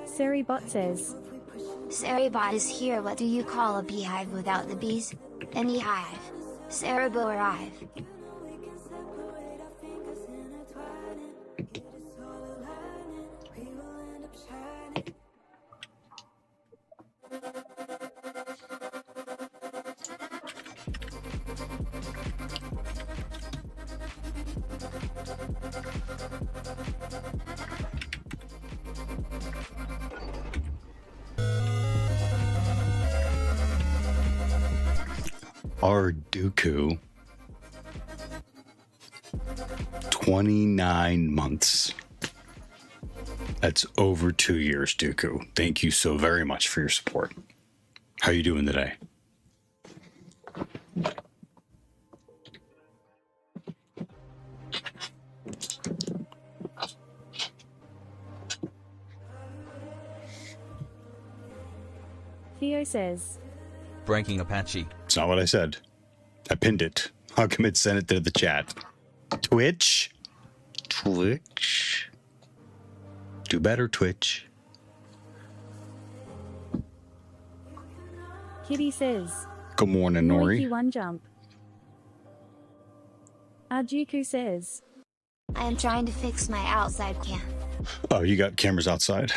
Seribot says, Seribot is here. What do you call a beehive without the bees? Any hive. Cerebro arrive. Our Dooku, 29 months. That's over 2 years, Dooku. Thank you so very much for your support. How are you doing today? Theo says, Breaking Apache. It's not what I said. I pinned it. How come it sent it to the chat? Twitch? Twitch? Do better, Twitch. Kitty says, Good morning, Nori. Noiki one jump. Ajuku says, I am trying to fix my outside cam. Oh, you got cameras outside.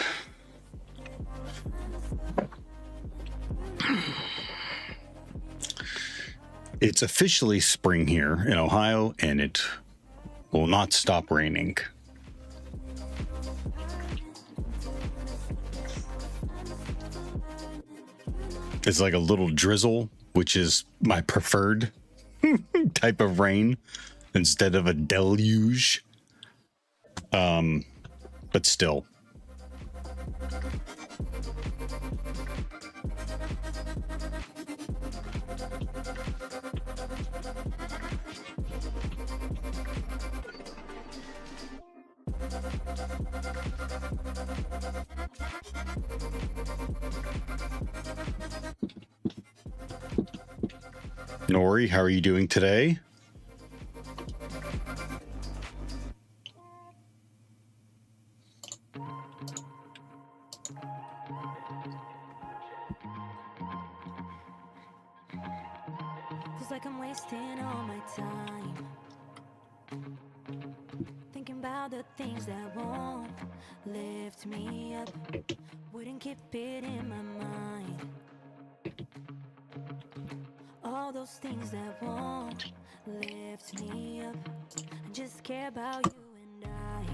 It's officially spring here in Ohio, and it will not stop raining. It's like a little drizzle, which is my preferred type of rain instead of a deluge. But still. Nori, how are you doing today? Feels like I'm wasting all my time, thinking about the things that won't lift me up, wouldn't keep it in my mind. All those things that won't lift me up. I just care about you and I.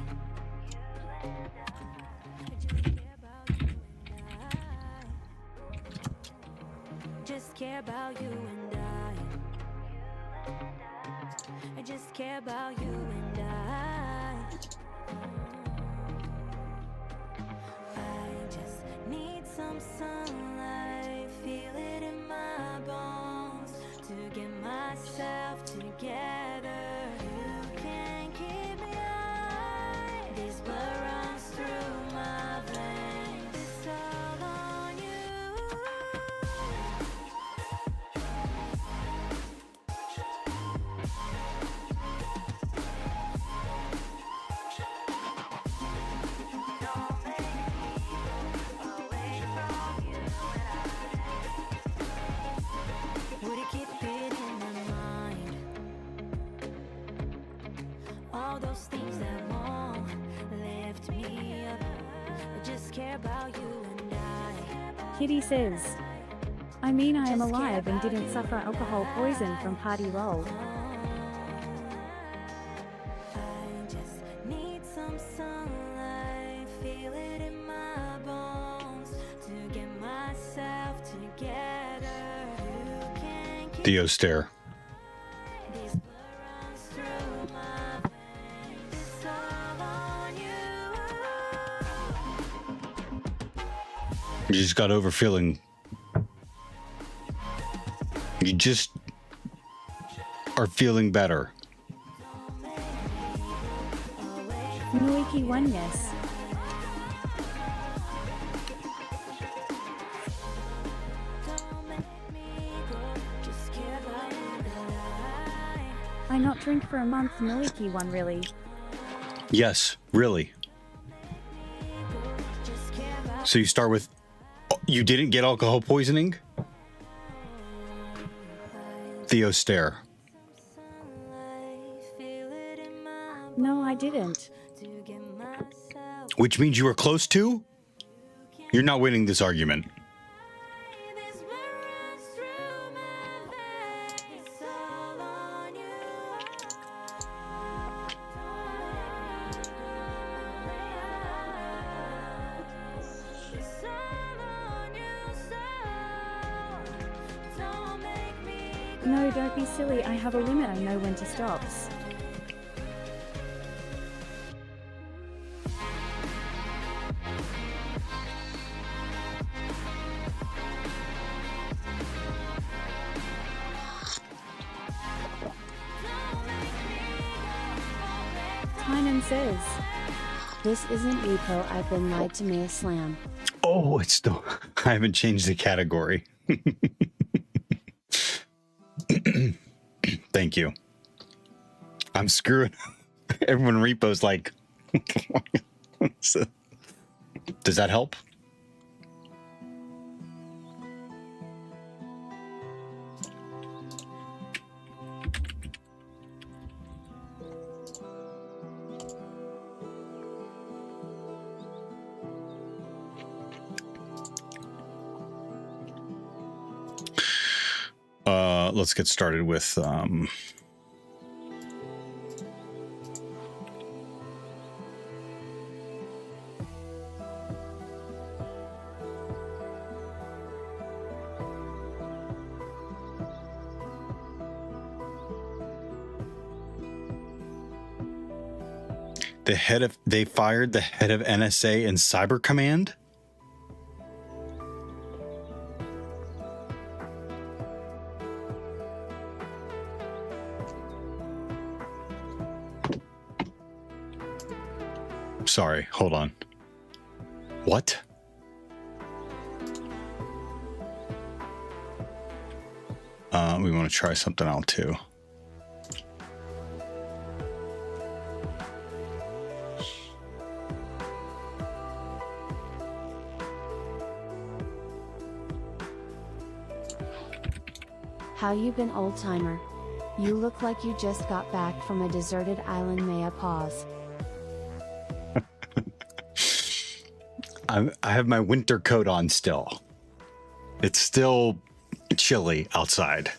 Just care about you and I. I just care about you and I. I just need some sunlight, feel it in my bones. To get myself together, you can't keep me high. This blood runs through my veins. It's all on you. Don't make me go away from you and I. Would it keep it in my mind? All those things that won't lift me up. I just care about you and I. Kitty says, I mean I am alive and didn't suffer alcohol poison from party roll. I just need some sunlight, feel it in my bones. To get myself together, you can't keep Theo stare. this blood runs through my veins. It's all on you. You just got over feeling. You just are feeling better. Noiki one yes. Drink for a month, Milky one, really. Yes, really. So you start with, you didn't get alcohol poisoning? Theo stare. No, I didn't. Which means you were close to? You're not winning this argument. No, don't be silly. I have a limit. I know when to stop. Tynan says, This isn't repo, I've been lied to Maya Slam. Oh, it's still, I haven't changed the category. Thank you. I'm screwing. Everyone repos like. Does that help? Let's get started with they fired the head of NSA and Cyber Command. Sorry, hold on. What? We want to try something out too. How you been, old timer? You look like you just got back from a deserted island. Maya pause. I have my winter coat on still. It's still chilly outside.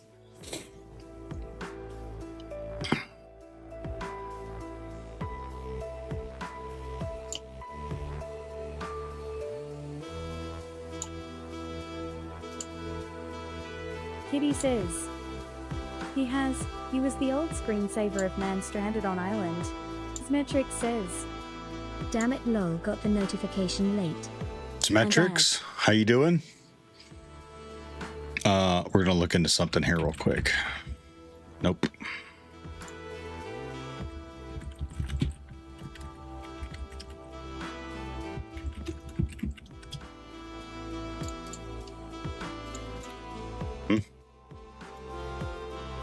Kitty says, he was the old screensaver of man stranded on island. Symmetric says, Damn it, lol, got the notification late. Symmetrics, how you doing? We're gonna look into something here real quick. Nope.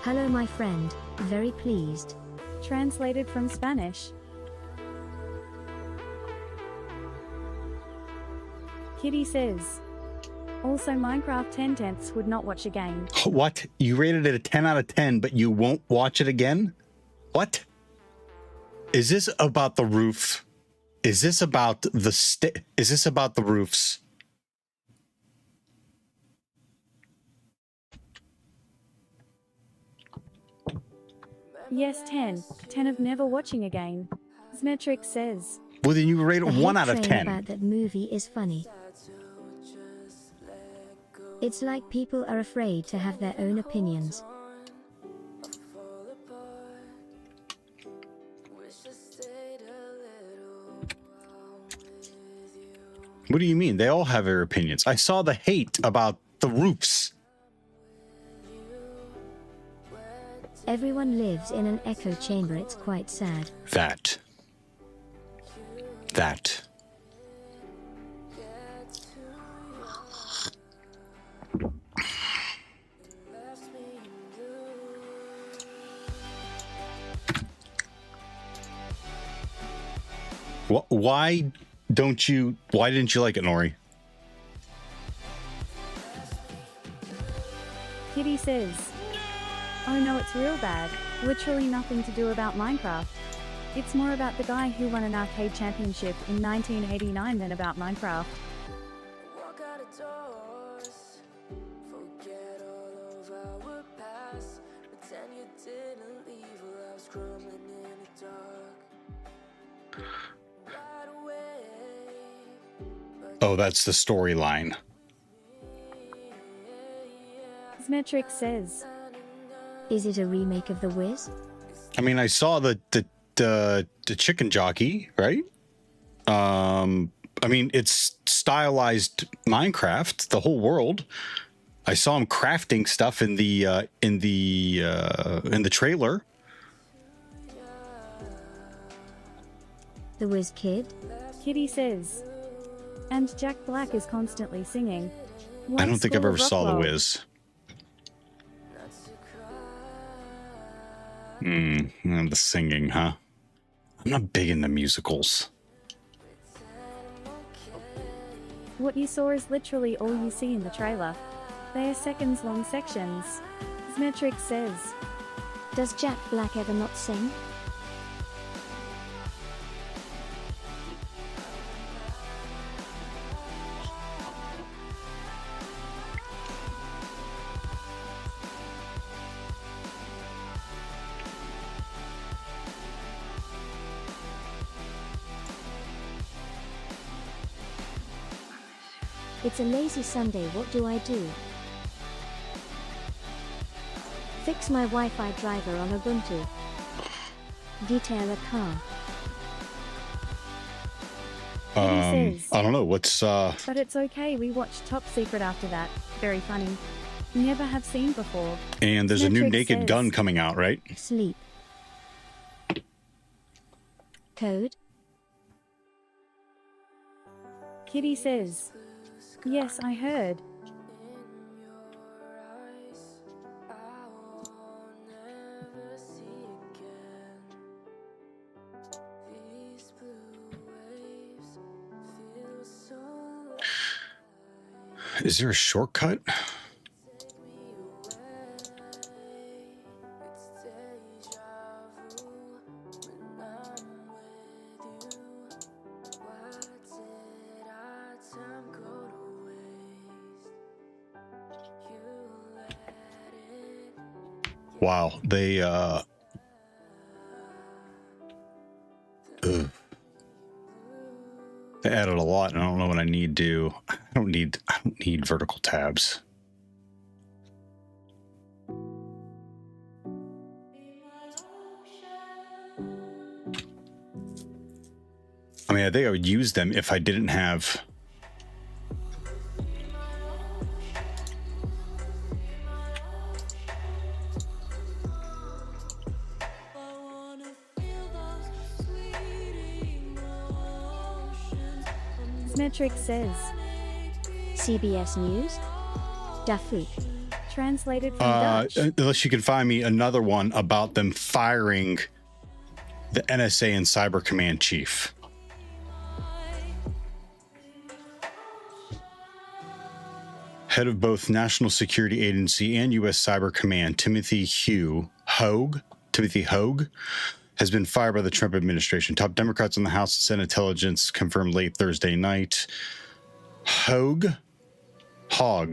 Hello, my friend. Very pleased. Translated from Spanish. Kitty says, also Minecraft 10/10ths would not watch again. What? You rated it a 10 out of 10, but you won't watch it again? What? Is this about the roof? Is this about the is this about the roofs? Yes, 10. 10 of never watching again. Symmetric says, Well, then you rate it The 1 hate out of train 10. about that movie is funny. It's like people are afraid to have their own opinions. What do you mean? They all have their opinions. I saw the hate about the roofs. Everyone lives in an echo chamber, it's quite sad. That. Why didn't you like it, Nori? Kitty says, oh no, it's real bad. Literally nothing to do about Minecraft. It's more about the guy who won an arcade championship in 1989 than about Minecraft. Walk out of doors, forget all of our past, pretend you didn't leave while I was crumbling in the dark. Right away, Oh, that's the storyline. Smetric says, Is it a remake of The Wiz? I mean, I saw the chicken jockey, right? I mean, it's stylized Minecraft, the whole world. I saw him crafting stuff in the trailer. The Wiz Kid? Kitty says, and Jack Black is constantly singing. I don't think I've ever saw The Rockwell. Wiz. The singing, huh? I'm not big into musicals. What you saw is literally all you see in the trailer. They are seconds-long sections. Smetric says, Does Jack Black ever not sing? It's a lazy Sunday, what do I do? Fix my Wi-Fi driver on Ubuntu. Detail a car. Kitty says, I don't know what's but it's okay, we watched Top Secret after that. Very funny. Never have seen before. and there's a new Smetric Naked says- Gun coming out, right? Sleep. Code? Kitty says, yes, I heard. Is there a shortcut? Wow, they ugh. They added a lot, and I don't know what I need to. I don't need vertical tabs. I mean, I think I would use them if I didn't have. Smetric says, CBS News? Dafoot. translated from Dutch. Unless you can find me another one about them firing the NSA and Cyber Command chief. Head of both National Security Agency and U.S. Cyber Command, Timothy Hogue, has been fired by the Trump administration. Top Democrats in the House and Senate Intelligence confirmed late Thursday night. Hogue. I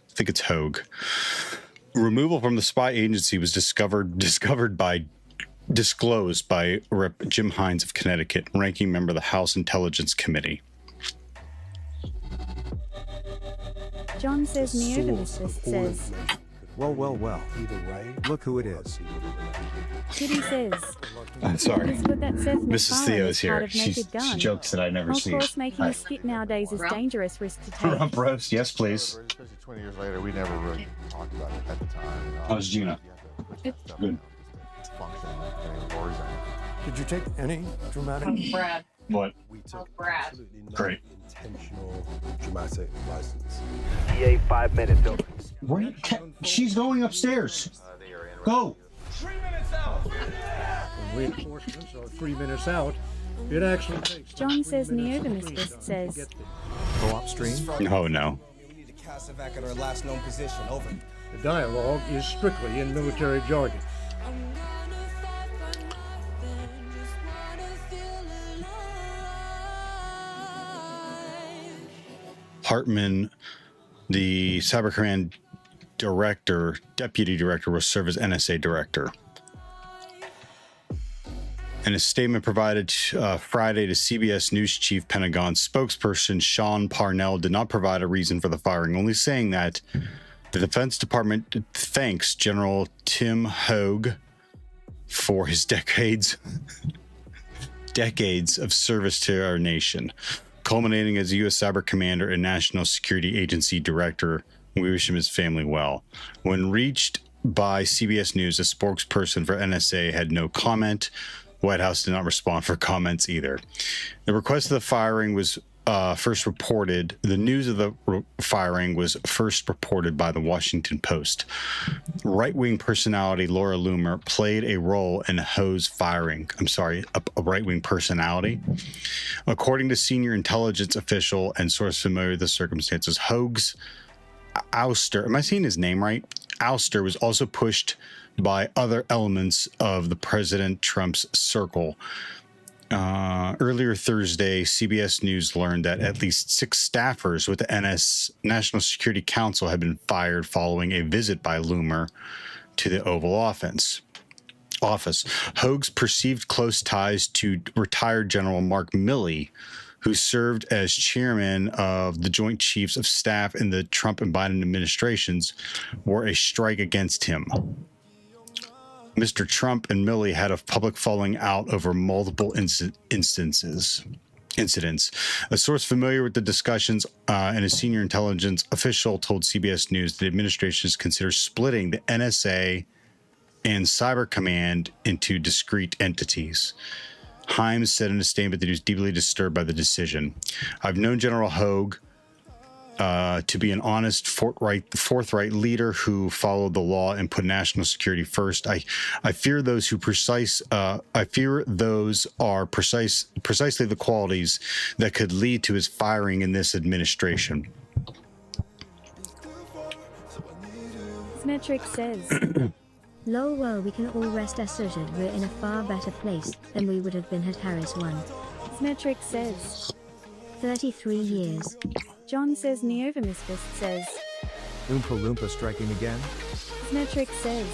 think it's Hogue. Removal from the spy agency was disclosed by Rep. Jim Hines of Connecticut, ranking member of the House Intelligence Committee. John says Neovimistus says, Well. Either way, look who it is. Kitty says, I'm sorry. is what that Seth Mrs. MacFarlane Theo is is part here. of She Naked Gun. jokes that I never Of see. course, making a skit nowadays is dangerous risk to take. Rump roast, yes, please. Especially 20 years later, we never really talked about it at the time. You know? How's Gina? It's good. Function in a war zone. Did you take any dramatic? Brad. What? We took Brad. absolutely no Great. intentional dramatic license. EA 5 minutes. She's going upstairs. Go. Reinforcements are 3 minutes out. It actually takes John says 3 minutes and Neovimistus 3 says, seconds to get Co-op stream? Oh no. We need to cast it back at our last known position. Over. there. The dialogue is strictly in military jargon. Hartman, the Cyber Command director, deputy director, will serve as NSA director. In a statement provided Friday to CBS News chief Pentagon spokesperson Sean Parnell did not provide a reason for the firing, only saying that the Defense Department thanks General Tim Hogue for his decades of service to our nation, culminating as a U.S. Cyber Commander and National Security Agency Director. We wish him and his family well. When reached by CBS News, a spokesperson for NSA had no comment. White House did not respond for comments either. The request of the firing was first reported. The news of the firing was first reported by the Washington Post. Right-wing personality Laura Loomer played a role in Ho's firing. I'm sorry, a right-wing personality. According to senior intelligence official and source familiar with the circumstances, Hogue's ouster, am I saying his name right? Ouster was also pushed by other elements of the President Trump's circle. Earlier Thursday, CBS News learned that at least 6 staffers with the National Security Council had been fired following a visit by Loomer to the Oval Office. Hogue's perceived close ties to retired General Mark Milley, who served as chairman of the Joint Chiefs of Staff in the Trump and Biden administrations, were a strike against him. Mr. Trump and Milley had a public falling out over multiple incidents. A source familiar with the discussions and a senior intelligence official told CBS News the administration is considering splitting the NSA and Cyber Command into discrete entities. Himes said in a statement that he was deeply disturbed by the decision. I've known General Hogue to be an honest, forthright leader who followed the law and put national security first. I fear those who are precisely the qualities that could lead to his firing in this administration. Symmetric says, Lol, well, we can all rest assured we're in a far better place than we would have been had Harris won. Symmetric says, 33 years. John says Neovimistus says, Oompa Loompa striking again? Symmetric says,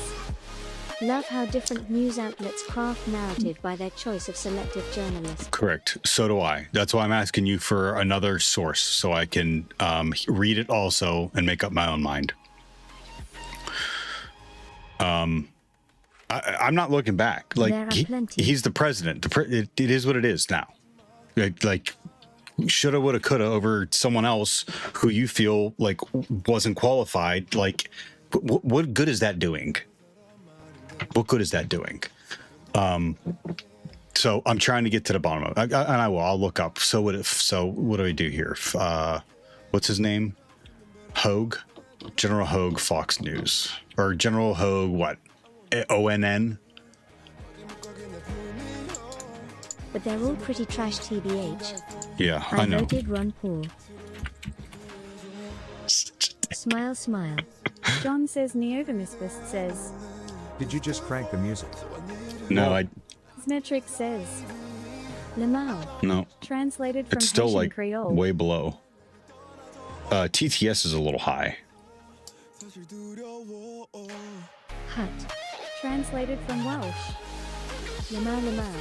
Love how different news outlets craft narrative by their choice of selective journalists. Correct. So do I. That's why I'm asking you for another source so I can read it also and make up my own mind. I'm not looking back. Like he's the president. It is what it is now. Like shoulda, woulda, coulda over someone else who you feel like wasn't qualified. Like, what good is that doing? What good is that doing? So I'm trying to get to the bottom of it, and I will. I'll look up. So what do I do here? What's his name? Hogue, General Hogue, Fox News, or General Hogue? What? ONN. But they're all pretty trash, TBH. Yeah, I know. voted Ron Paul. Smile, smile. John says Neovimistus says, Did you just crank the music? No, I. Symmetric says, Lamau. No. Translated from It's still Haitian like Creole. way below. TTS is a little high. Hut. Translated from Welsh. Lamau, Lamau.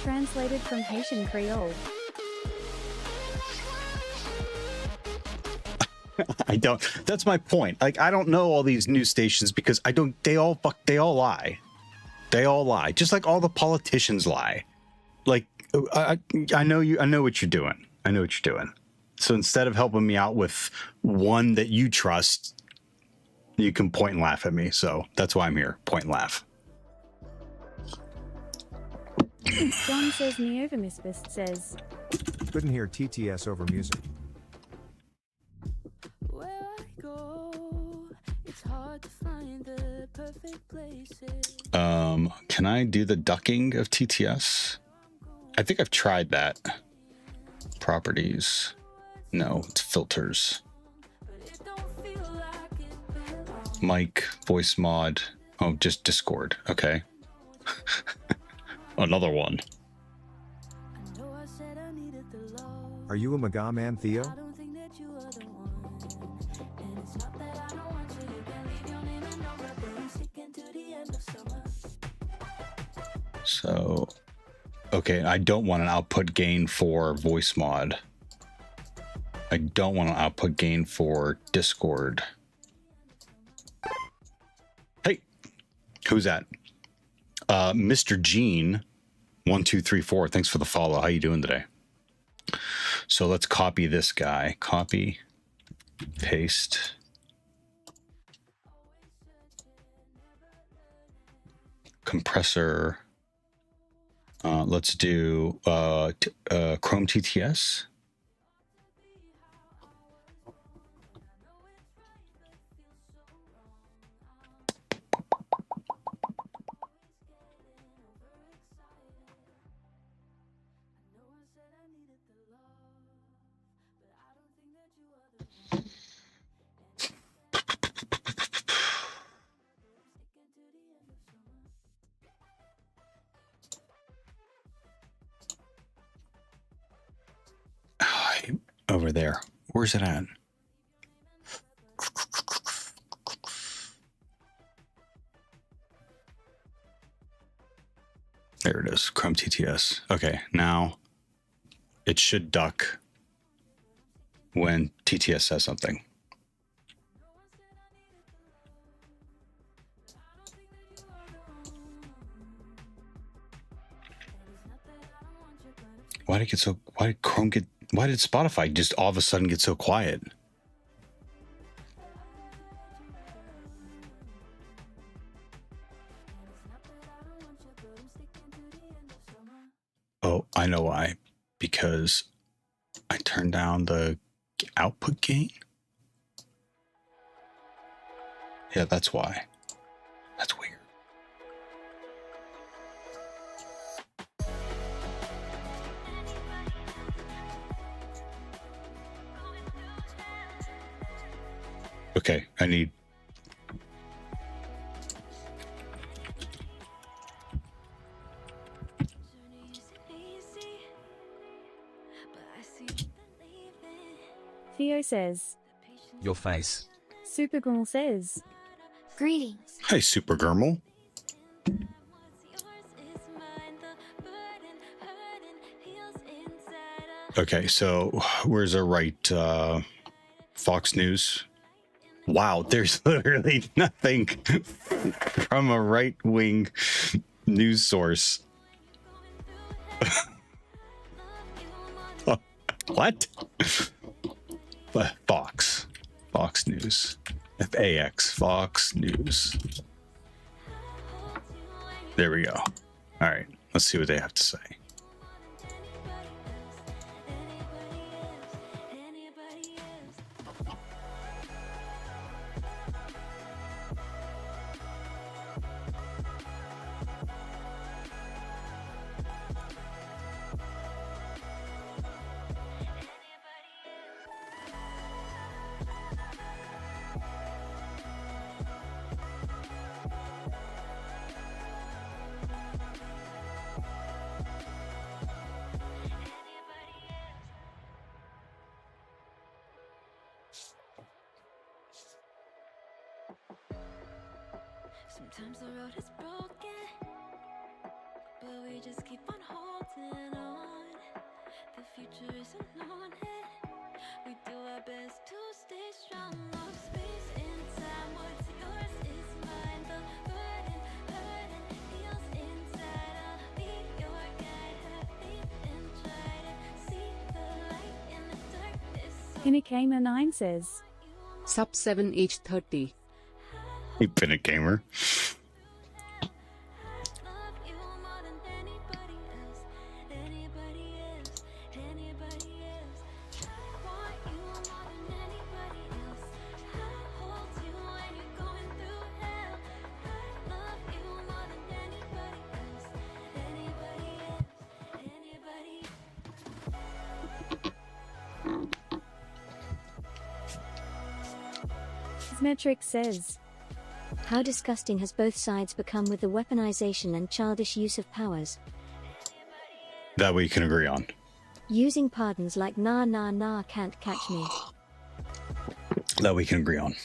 Translated from Haitian Creole. I don't. That's my point. Like, I don't know all these news stations because I don't. They all lie. They all lie. Just like all the politicians lie. Like, I know you. I know what you're doing. I know what you're doing. So instead of helping me out with one that you trust, you can point and laugh at me. So that's why I'm here. Point and laugh. John says Neovimistus says, Couldn't hear TTS over music. Where I go, it's hard to find the perfect places. Can I do the ducking of TTS? I think I've tried that. Properties. No, it's filters. Mic, voice mod. Oh, just Discord. Okay. Another one. Are you a Maga man, Theo? So, okay, I don't want an output gain for voice mod. I don't want an output gain for Discord. Hey, who's that? Mr. Gene 1234. Thanks for the follow. How you doing today? So let's copy this guy. Copy, paste. Compressor. Let's do Chrome TTS. Over there. Where's it at? There it is. Chrome TTS. Okay, now it should duck when TTS says something. Why did Spotify just all of a sudden get so quiet? Oh, I know why. Because I turned down the output gain? Yeah, that's why. That's weird. Okay, I need... Theo says. Your face. Supergirl says. Greetings. Hey, Supergirl. Okay, so where's our right Fox News? Wow, there's literally nothing from a right-wing news source. What? Fox News. FAX, Fox News. There we go. All right, let's see what they have to say. Sometimes the road is broken, but we just keep on holding on. The future isn't known yet. We do our best to stay strong. Love space and time. What's yours is mine. The burden heals inside. I'll be your guide. Have faith and try to see the light in the darkness. Pinakama 9 says. Sub 7H30. You Pinnack Gamer. Symmetric says, How disgusting has both sides become with the weaponization and childish use of powers. That we can agree on. Using pardons like nah nah nah can't catch me. That we can agree on.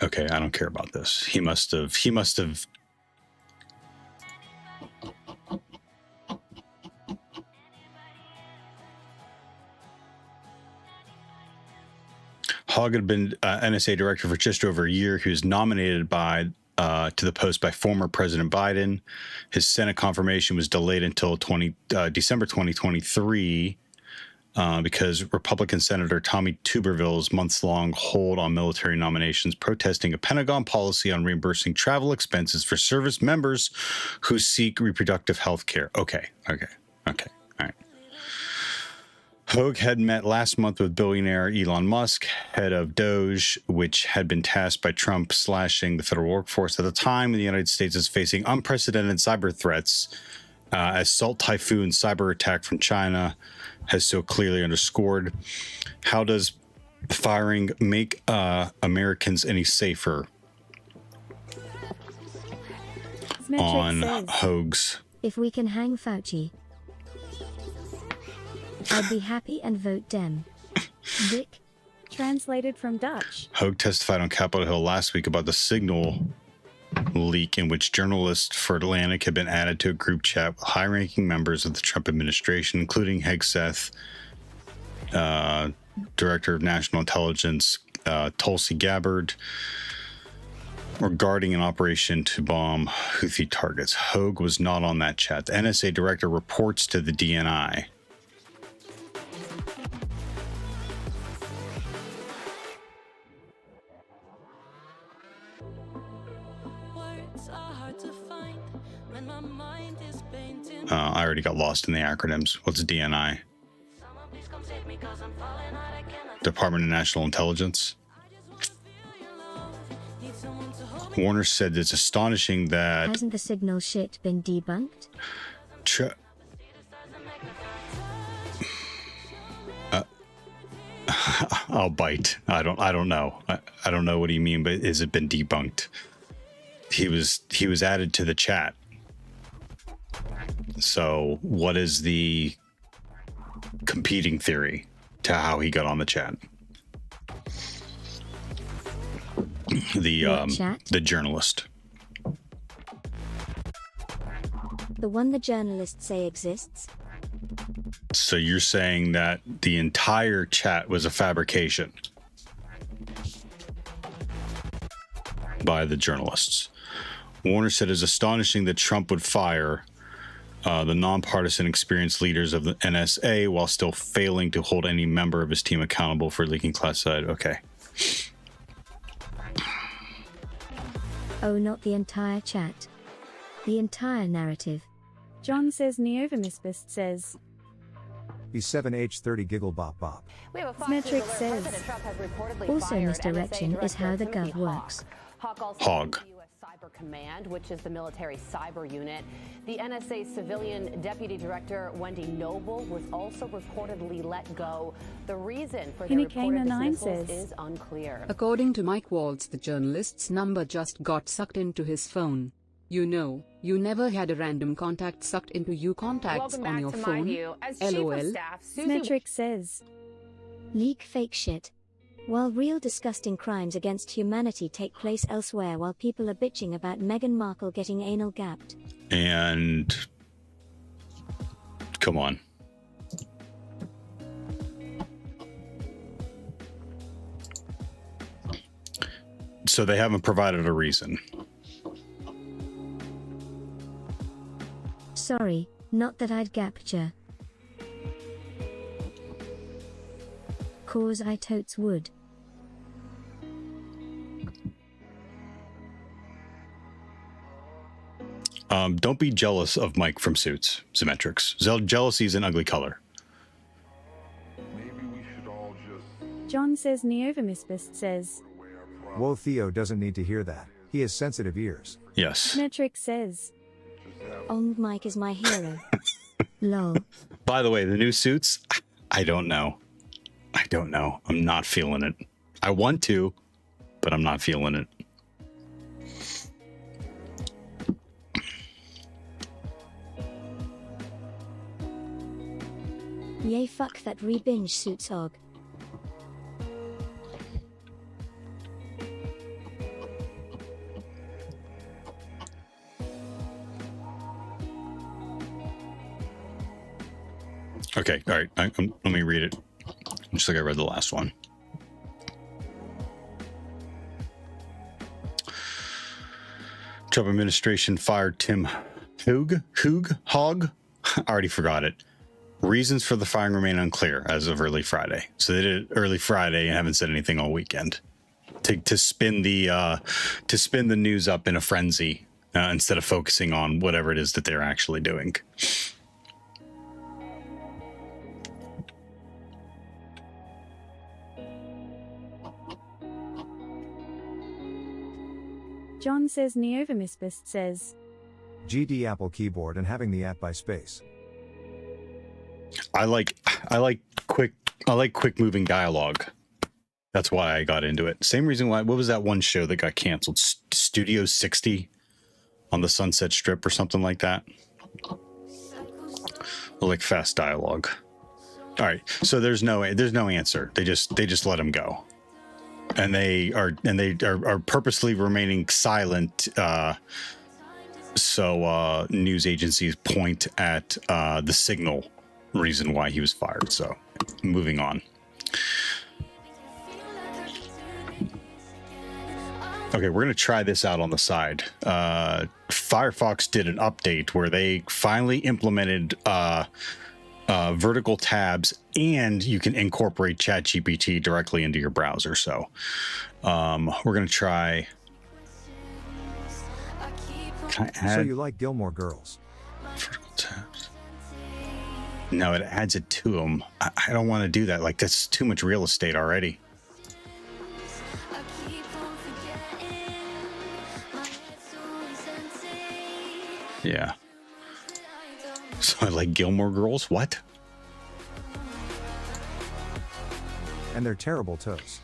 Okay, I don't care about this. He must have Hogg had been NSA director for just over a year. He was nominated to the post by former President Biden. His Senate confirmation was delayed until December 2023 because Republican Senator Tommy Tuberville's months-long hold on military nominations, protesting a Pentagon policy on reimbursing travel expenses for service members who seek reproductive health care. Okay. All right. Hogue had met last month with billionaire Elon Musk, head of Doge, which had been tasked by Trump slashing the federal workforce at the time when the United States is facing unprecedented cyber threats, as Salt Typhoon cyber attack from China has so clearly underscored. How does firing make Americans any safer? On Hogue's. If we can hang Fauci, I'd be happy and vote Dem. Dick. Translated from Dutch. Hogue testified on Capitol Hill last week about the Signal leak in which journalists for Atlantic had been added to a group chat with high-ranking members of the Trump administration, including Hegseth, Director of National Intelligence Tulsi Gabbard, regarding an operation to bomb Houthi targets. Hogue was not on that chat. The NSA director reports to the DNI. I already got lost in the acronyms. What's DNI? Department of National Intelligence. Warner said it's astonishing that... Hasn't the Signal shit been debunked? I'll bite. I don't know. I don't know what you mean, but has it been debunked? He was added to the chat. So what is the competing theory to how he got on the chat? The journalist. The one the journalists say exists? So you're saying that the entire chat was a fabrication by the journalists. Warner said it's astonishing that Trump would fire the nonpartisan experienced leaders of the NSA while still failing to hold any member of his team accountable for leaking classified. Okay. Oh, not the entire chat. The entire narrative. John says Neovamisbist says. B7H30 giggle bop bop. Symmetric says. Also misdirection is how the gov works. Hog. Cyber Command, which is the military cyber unit. The NSA civilian deputy director, Wendy Noble, was also reportedly let go. The reason for the reported dismissals is unclear. According to Mike Waltz, the journalist's number just got sucked into his phone. You know, you never had a random contact sucked into you contacts on your phone. LOL. Symmetric says. Leak fake shit. While real disgusting crimes against humanity take place elsewhere while people are bitching about Meghan Markle getting anal gapped. And come on. So they haven't provided a reason. Sorry, not that I'd gapped ya. Cause I totes would. Don't be jealous of Mike from Suits, Symmetrics. Jealousy is an ugly color. John says Neovamisbist says. Whoa, Theo doesn't need to hear that. He has sensitive ears. Yes. Symmetric says. Old Mike is my hero. Lol. By the way, the new suits, I don't know. I don't know. I'm not feeling it. I want to, but I'm not feeling it. Yay, fuck that re-binge suits og. Okay, all right. Let me read it. Just like I read the last one. Trump administration fired Tim Hogg. I already forgot it. Reasons for the firing remain unclear as of early Friday. So they did it early Friday and haven't said anything all weekend to spin the news up in a frenzy instead of focusing on whatever it is that they're actually doing. John says Neovomispist says GD Apple keyboard and having the @ by space. I like quick moving dialogue. That's why I got into it. Same reason why. What was that one show that got canceled? Studio 60 on the Sunset Strip or something like that. I like fast dialogue. All right, so there's no answer. They just let him go. And they are purposely remaining silent, so news agencies point at the Signal reason why he was fired. So, moving on. Okay, we're gonna try this out on the side. Firefox did an update where they finally implemented vertical tabs, and you can incorporate ChatGPT directly into your browser. So we're going to try. Can I add So you like Gilmore Girls? vertical tabs? No, it adds it to them. I don't want to do that. Like, that's too much real estate already. Yeah. So I like Gilmore Girls? What? And they're terrible toes.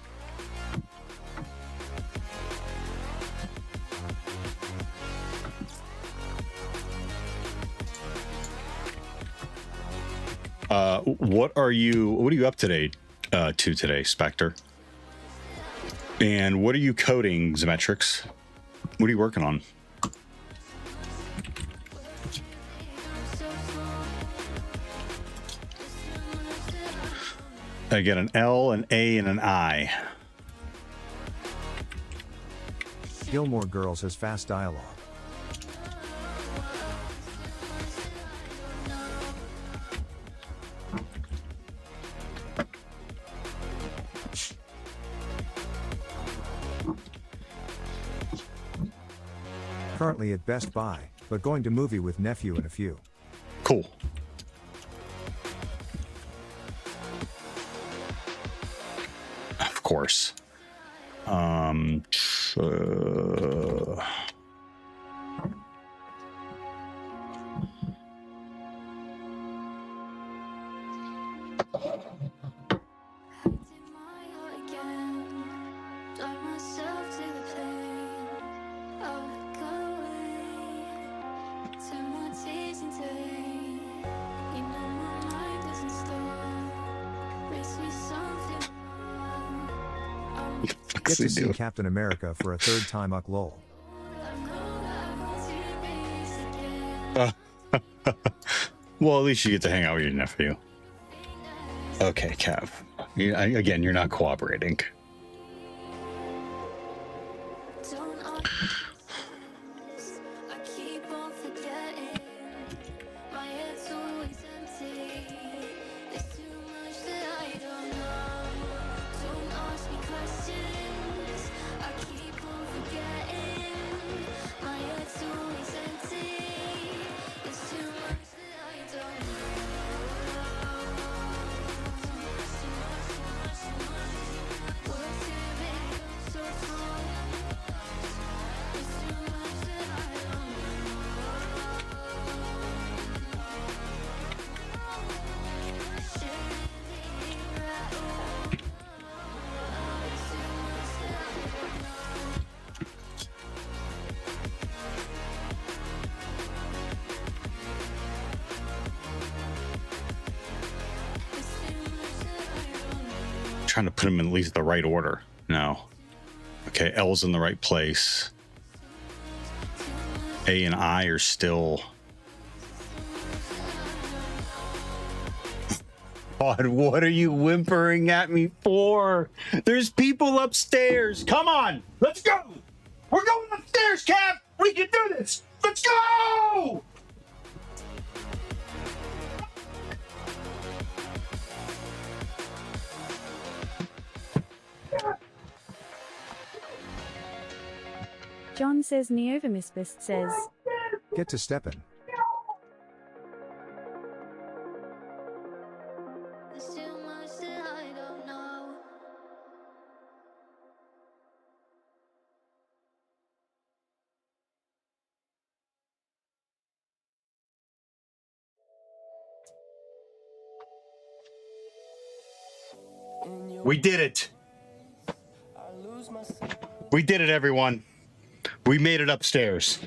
What are you up to today, Spectre? And what are you coding, Zemetrix? What are you working on? I get an L, an A, and an I. Gilmore Girls has fast dialogue. Currently at Best Buy, but going to movie with nephew in a few. Cool. Of course. Get to see Captain America for a third time lol. Well, at least you get to hang out with your nephew. Okay, Cav. Again, you're not cooperating. trying to put them in at least the right order. No. Okay, L's in the right place. A and I are still... God, what are you whimpering at me for? There's people upstairs. Come on, let's go. We're going upstairs, Cap. We can do this. Let's go. John says Neovamisbist says. Get to steppin'. We did it. We did it, everyone. We made it upstairs.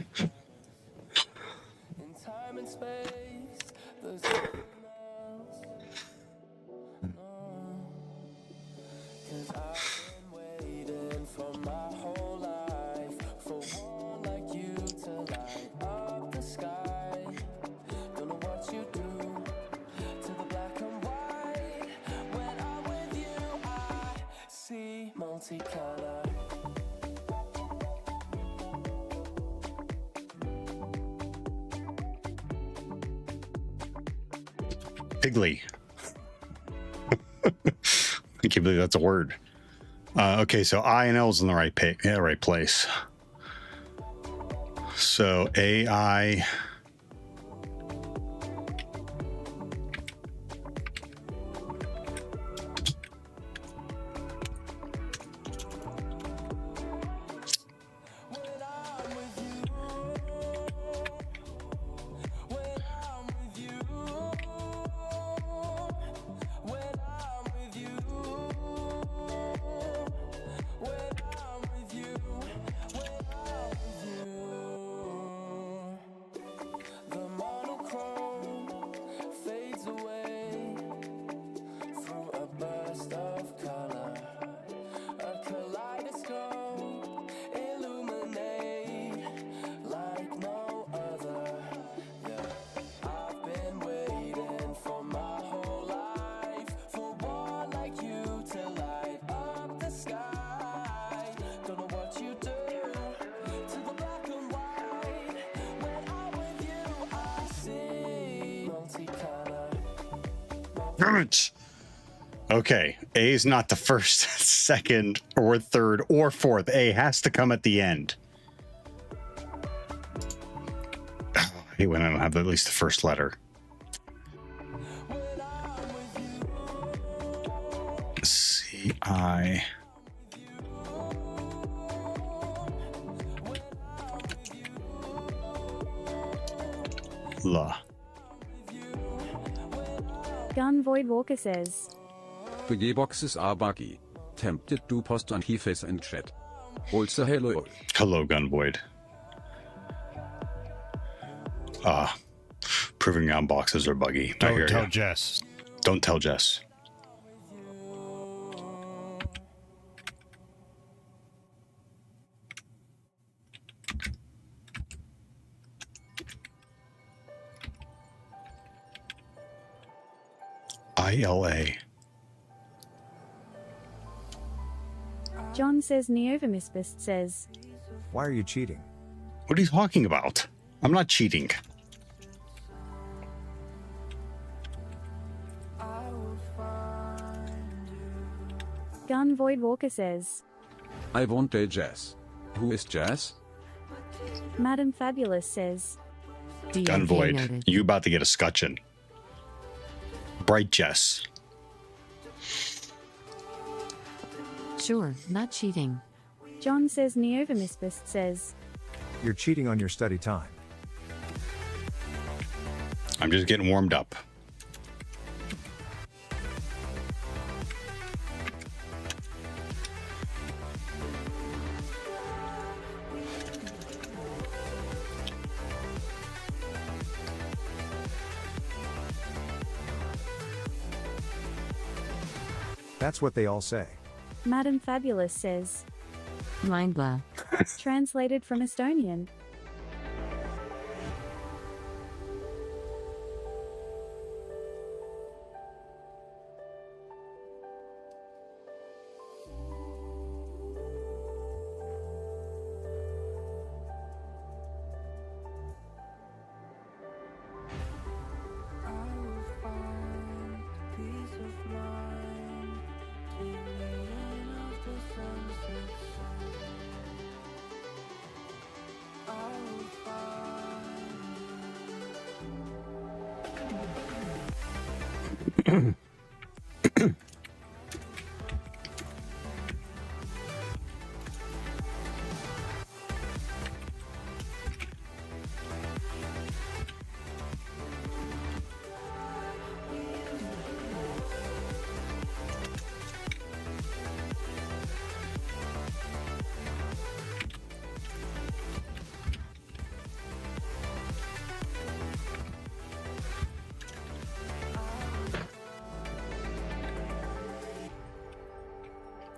Piggly. I can't believe that's a word. Okay, so I and L's in the right place. So AI. Okay, A is not the first, second, or third, or fourth. A has to come at the end. I hate when I don't have at least the first letter. C-I... La. Gun Void Walker says. PG boxes are buggy. Tempted to post on his face and chat. Also hello. Hello, Gun Void. Proving on boxes are buggy. Don't tell Jess. Don't tell Jess. ILA. John says Neovamisbist says. Why are you cheating? What are you talking about? I'm not cheating. Gun Void Walker says. I want a Jess. Who is Jess? Madam Fabulous says. Gun Void, you about to get a scutcheon. Bright Jess. Sure, not cheating. John says Neovamisbist says. You're cheating on your study time. I'm just getting warmed up. That's what they all say. Madam Fabulous says. Mind blow. Translated from Estonian.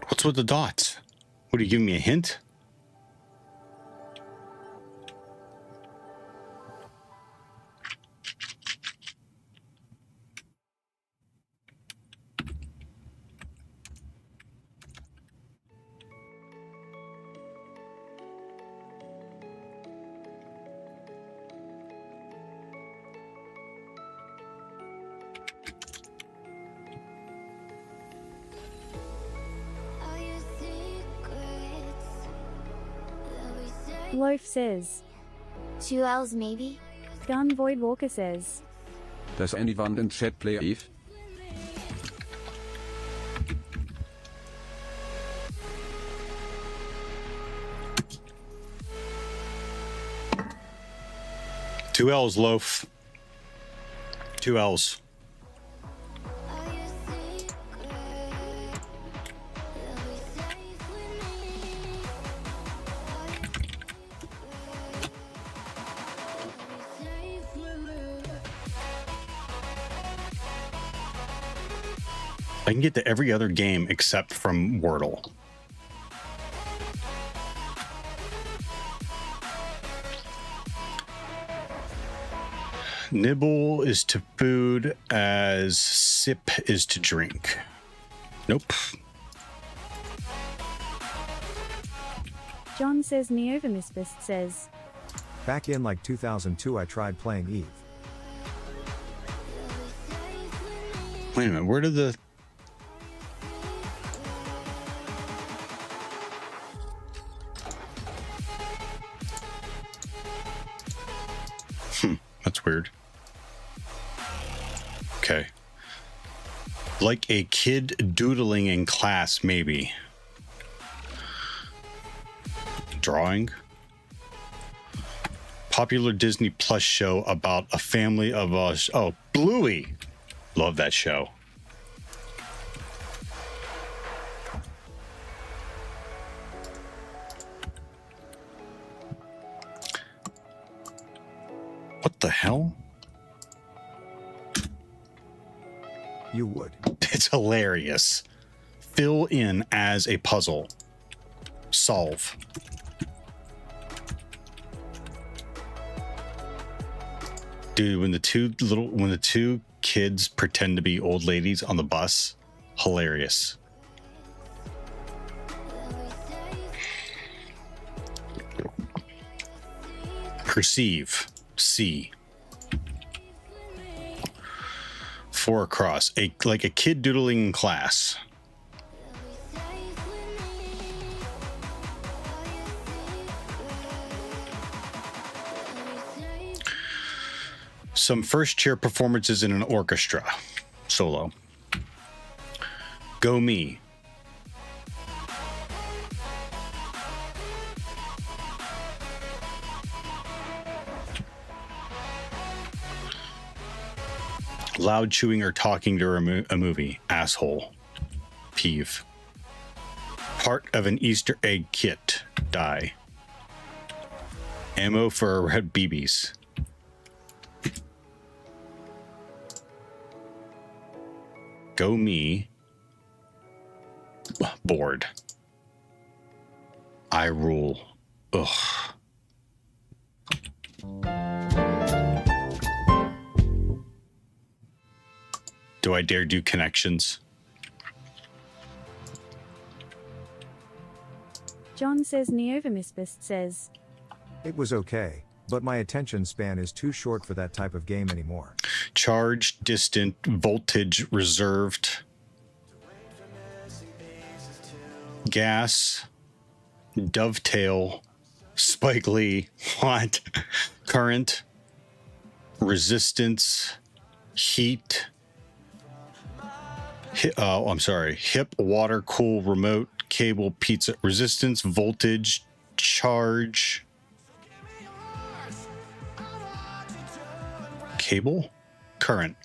What's with the dots? What, are you giving me a hint? Loaf says. 2 L's maybe? Gun Void Walker says. Does anyone in chat play Eve? Two L's, Loaf. 2 L's. I can get to every other game except from Wordle. Nibble is to food as sip is to drink. Nope. John says Neovamisbist says. Back in like 2002 I tried playing Eve. Wait a minute, where did the... That's weird. Okay. Like a kid doodling in class, maybe. Drawing. Popular Disney Plus show about a family of us. Oh, Bluey. Love that show. What the hell? You would. It's hilarious. Fill in as a puzzle. Solve. Dude, when the two kids pretend to be old ladies on the bus, hilarious. Perceive. C. 4 across. Like a kid doodling in class. Some first chair performances in an orchestra. Solo. Go me. Loud chewing or talking during a movie. Asshole. Peeve. Part of an Easter egg kit. Die. Ammo for a red BBs. Go me. board. I rule. Ugh. Do I dare do connections? John says Neovamisbist says, It was okay, but my attention span is too short for that type of game anymore. Charge, distant, voltage, reserved. Gas, dovetail, spikely, what? Current, resistance, heat. Hip, water, cool, remote, cable, pizza, resistance, voltage, charge. Cable, current.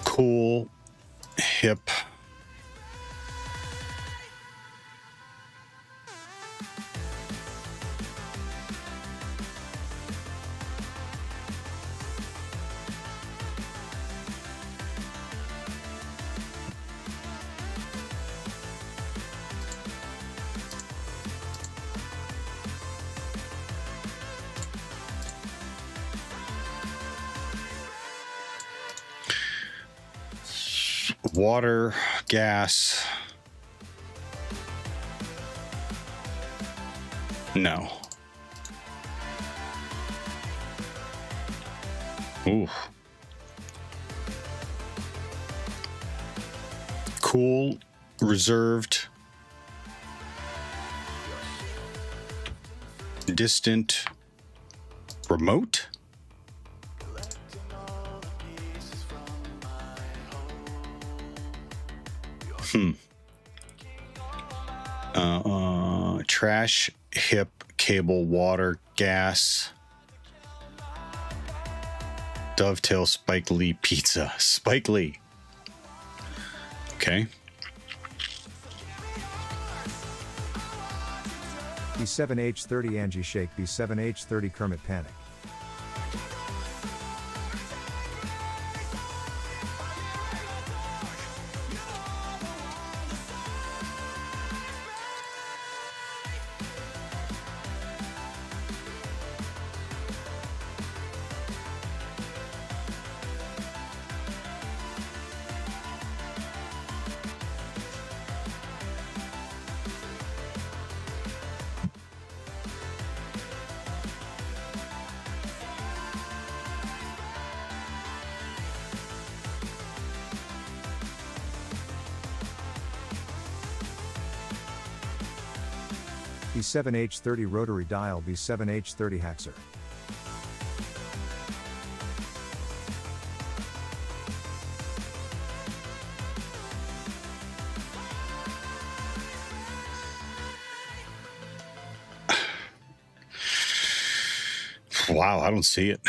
Cool, hip. Water, gas. No. Ooh. Cool, reserved. Distant, remote. Trash, hip, cable, water, gas. Dovetail, Spike Lee, pizza. Spike Lee. Okay. B7H30 Angie Shake, B7H30 Kermit Panic. B7H30 Rotary Dial, B7H30 Haxer. Wow, I don't see it.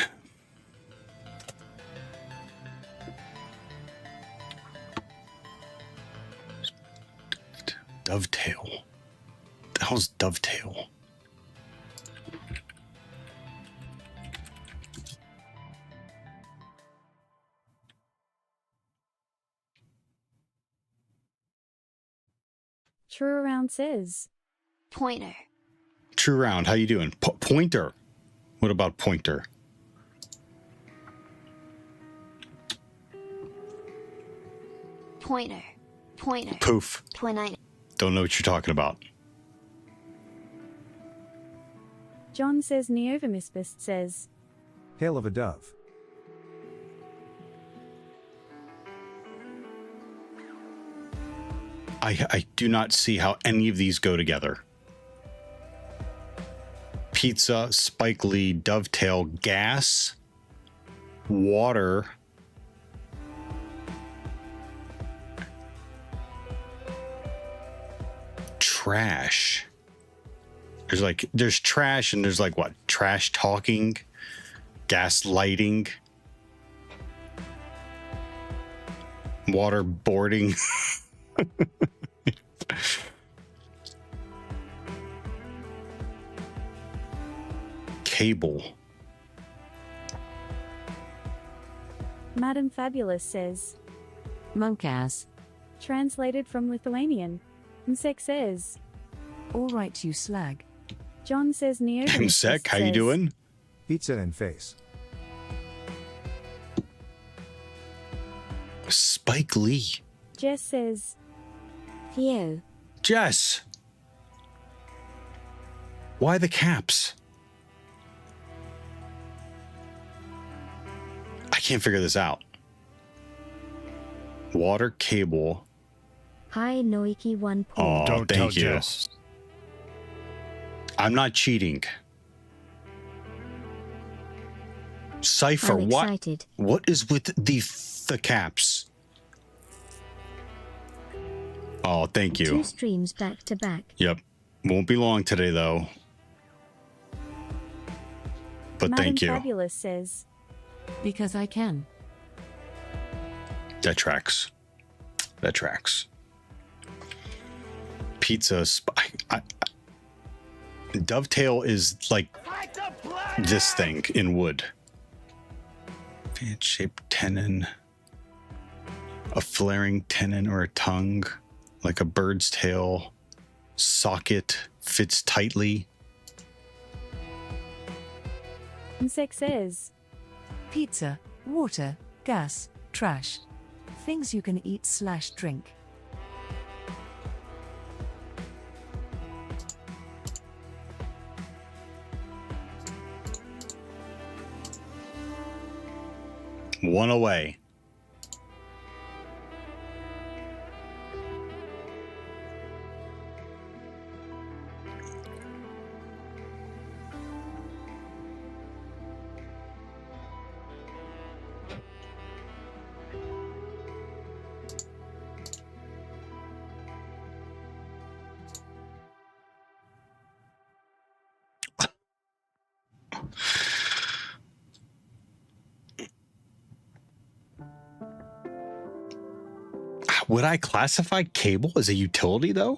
Dovetail. The hell's dovetail? True Around says, Pointer. True Round, how you doing? Pointer. What about pointer? Pointer. Pointer. Poof. Twin. Don't know what you're talking about. John says Neovamisbist says, Hail of a Dove. I do not see how any of these go together. Pizza, Spike Lee, dovetail, gas, water, trash. There's trash and there's like what? Trash talking, gas lighting, water boarding. Cable. Madam Fabulous says. Monkass. Translated from Lithuanian. Msek says. Alright, you slag. John says Neovimistus Msek, how you doing? Pizza and face. Spike Lee. Jess says. Theo. Jess. Why the caps? I can't figure this out. Water cable. Hi Noiki 1 Oh, Don't tell thank you. Jess. I'm not cheating. Cypher, I'm what? excited. What is with the caps? Oh, thank you. 2 streams back to back. Yep. Won't be long today, though. But Madam thank you. Fabulous says. Because I can. That tracks. That tracks. Pizza. Dovetail is like this thing in wood. Fan-shaped tenon. A flaring tenon or a tongue. Like a bird's tail. Socket. Fits tightly. Msek says. Pizza, water, gas, trash. Things you can eat/drink. One away. Would I classify cable as a utility, though?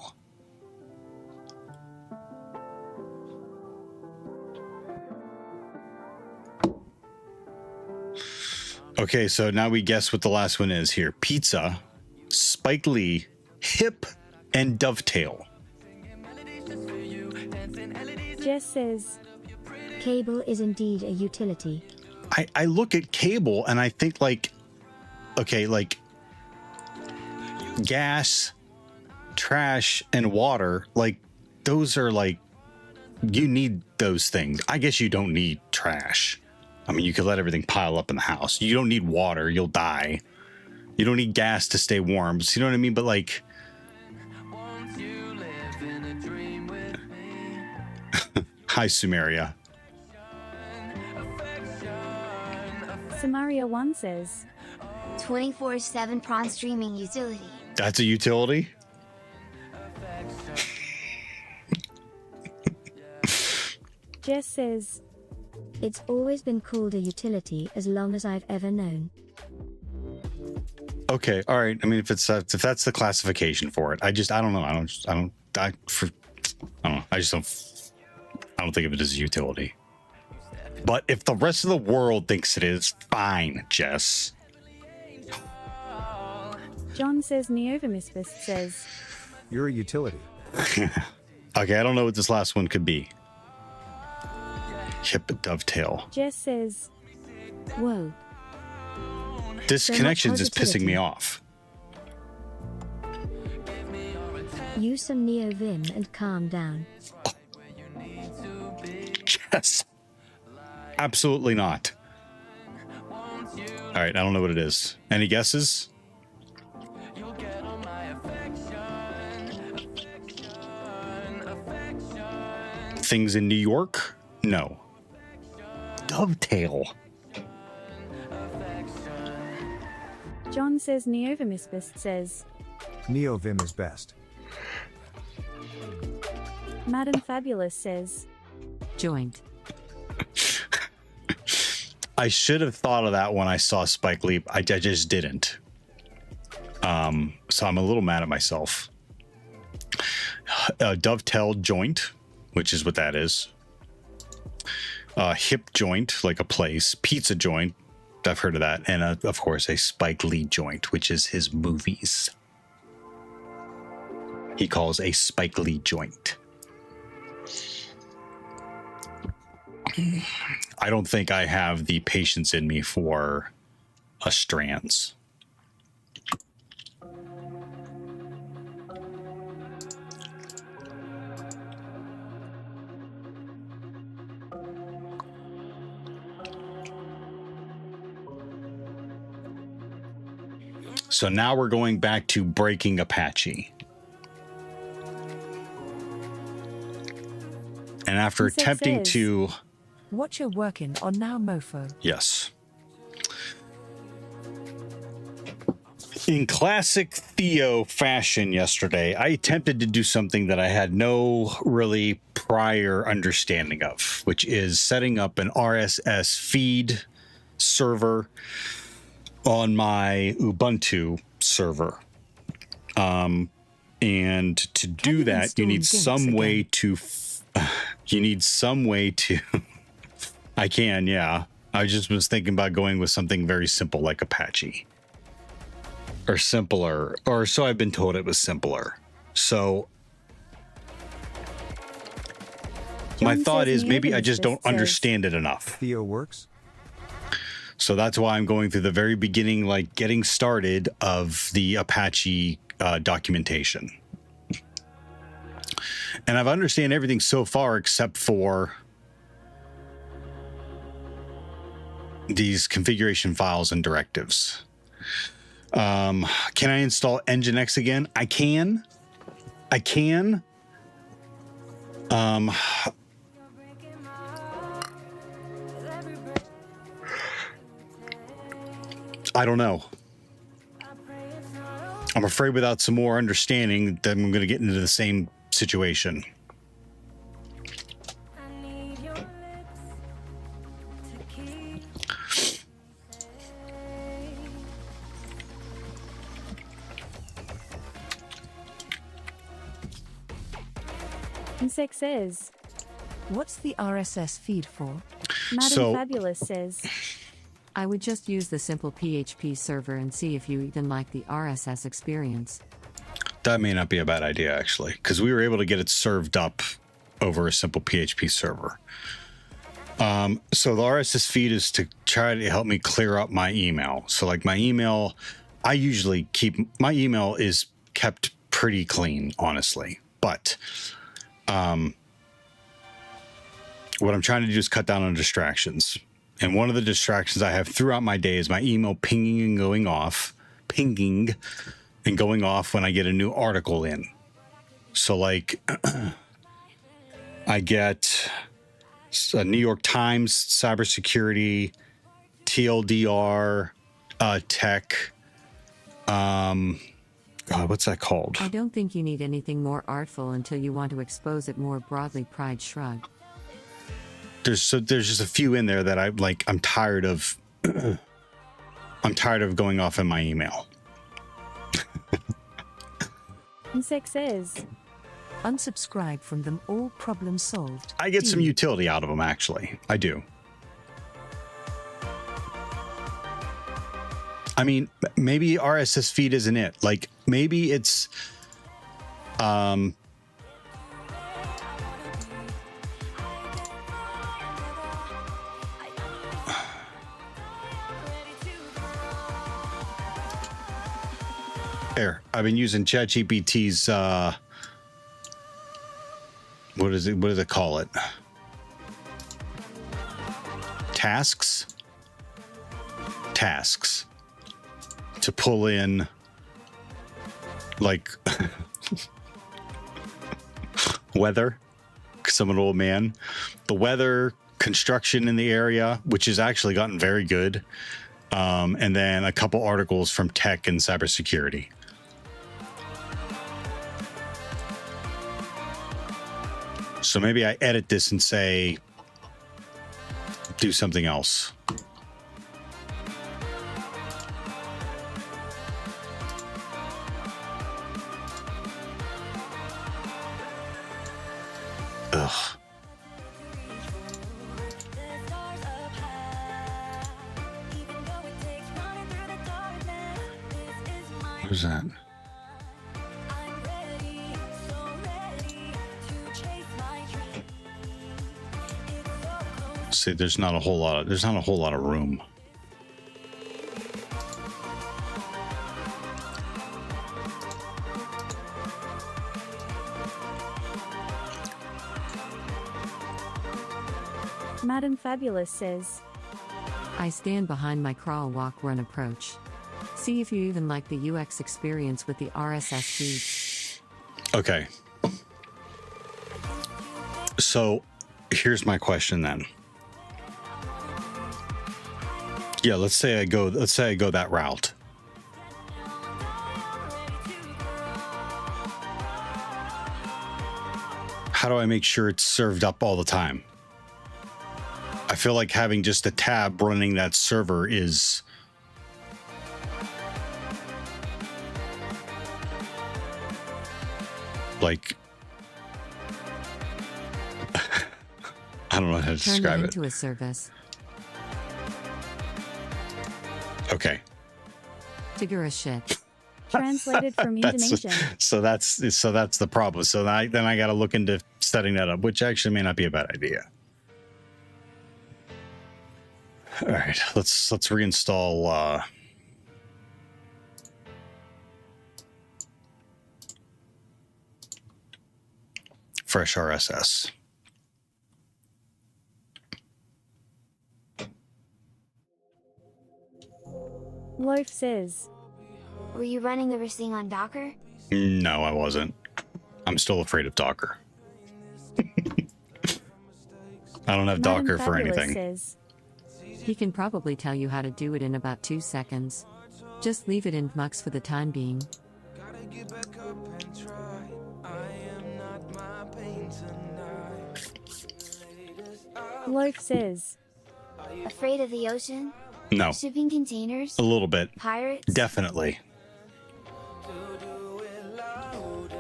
Okay, so now we guess what the last one is here. Pizza, Spike Lee, hip, and dovetail. Jess says. Cable is indeed a utility. I look at cable and I think like, okay, like gas, trash, and water, like those are like, you need those things. I guess you don't need trash. I mean, you could let everything pile up in the house. You don't need water, you'll die. You don't need gas to stay warm. So you know what I mean? But like, hi, Sumeria. Samaria 1 says. 24/7 prawn streaming utility. That's a utility? Jess says. It's always been called a utility as long as I've ever known. Okay, all right. I mean, if that's the classification for it, I don't know. I don't think of it as a utility. But if the rest of the world thinks it is, fine, Jess. John says Neovimistus says. You're a utility. Okay, I don't know what this last one could be. Hip dovetail. Jess says. Whoa. Disconnections is pissing me off. Use some Neovim and calm down. Jess. Absolutely not. All right, I don't know what it is. Any guesses? Things in New York? No. Dovetail. John says Neovimistus says. Neovim is best. Madam Fabulous says. Joint. I should have thought of that when I saw Spike Lee. I just didn't. So I'm a little mad at myself. Dovetail joint, which is what that is. Hip joint, like a place. Pizza joint, I've heard of that. And of course, a Spike Lee joint, which is his movies. He calls a Spike Lee joint. I don't think I have the patience in me for a Strands. So now we're going back to breaking Apache. And after attempting to... What you're working on now, mofo. Yes. In classic Theo fashion yesterday, I attempted to do something that I had no really prior understanding of, which is setting up an RSS feed server on my Ubuntu server. And to do that, you need some way to... You need some way to... I can, yeah. I just was thinking about going with something very simple like Apache. Or simpler. Or so I've been told it was simpler. So... my thought is maybe I just don't understand it enough. Theo works? So that's why I'm going through the very beginning, like getting started of the Apache documentation. And I've understand everything so far except for these configuration files and directives. Can I install Nginx again? I can. I can. I don't know. I'm afraid without some more understanding that I'm going to get into the same situation. Insect says, what's the RSS feed for? Madam Fabulous says, I would just use the simple PHP server and see if you even like the RSS experience. That may not be a bad idea, actually, because we were able to get it served up over a simple PHP server. So the RSS feed is to try to help me clear up my email. So like my email, I usually keep, my email is kept pretty clean, honestly. But what I'm trying to do is cut down on distractions. And one of the distractions I have throughout my day is my email pinging and going off, when I get a new article in. So like I get a New York Times, CyberSecurity, TLDR, tech, what's that called? I don't think you need anything more artful until you want to expose it more broadly. Pride shrug. There's just a few in there that I'm tired of. I'm tired of going off in my email. Insect says, unsubscribe from them all, problem solved. I get some utility out of them, actually. I do. I mean, maybe RSS feed isn't it. Like, maybe it's... There, I've been using ChatGPT's, what does it call it? Tasks to pull in, like, weather, because I'm an old man, the weather, construction in the area, which has actually gotten very good, and then a couple articles from tech and cybersecurity. So maybe I edit this and say, do something else. Ugh. What is that? See, there's not a whole lot of room. Madam Fabulous says, I stand behind my crawl, walk, run approach. See if you even like the UX experience with the RSS feeds. Okay. So here's my question then. Yeah, let's say I go that route. How do I make sure it's served up all the time? I feel like having just a tab running that server is like I don't know how to describe it. Into a service. Okay. Figure a shit. Translated from Indonesian. So that's the problem. So then I got to look into setting that up, which actually may not be a bad idea. All right, let's reinstall fresh RSS. Loaf says, were you running everything on Docker? No, I wasn't. I'm still afraid of Docker. I don't have Docker for anything. Says, he can probably tell you how to do it in about 2 seconds. Just leave it in Mux for the time being. Loaf says, afraid of the ocean? No. Shipping containers? A little bit. Pirates? Definitely.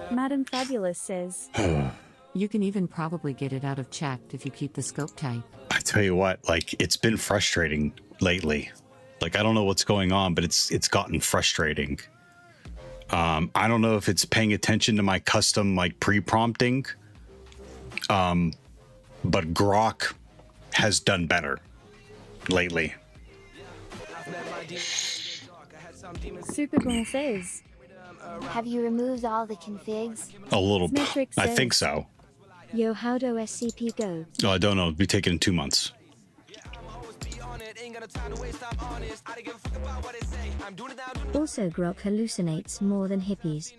Madam Fabulous says, you can even probably get it out of checked if you keep the scope tight. I tell you what, like, it's been frustrating lately. Like, I don't know what's going on, but it's gotten frustrating. I don't know if it's paying attention to my custom, like, pre-prompting. But Grok has done better lately. Supergirl says, have you removed all the configs? A little bit. I think so. Yo, how do OSCP go? Oh, I don't know. It'll be taken in 2 months. Also, Grok hallucinates more than hippies.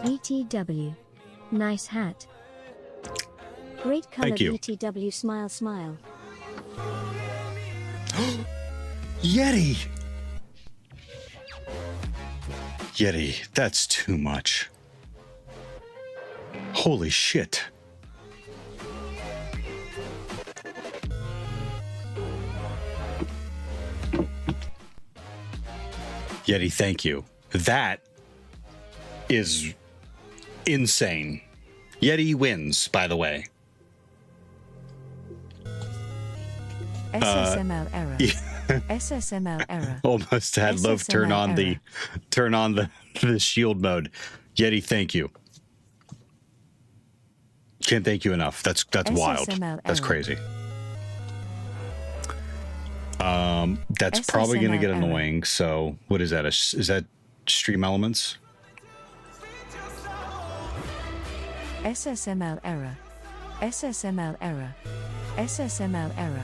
ETW. Nice hat. Great color. Thank you. ETW. Smile, smile. Yeti! Yeti, that's too much. Holy shit. Yeti, thank you. That is insane. Yeti wins, by the way. SSML error. SSML error. Almost had Loaf turn on the shield mode. Yeti, thank you. Can't thank you enough. That's wild. That's crazy. That's probably gonna get annoying. So what is that? Is that Stream Elements? SSML error. SSML error. SSML error.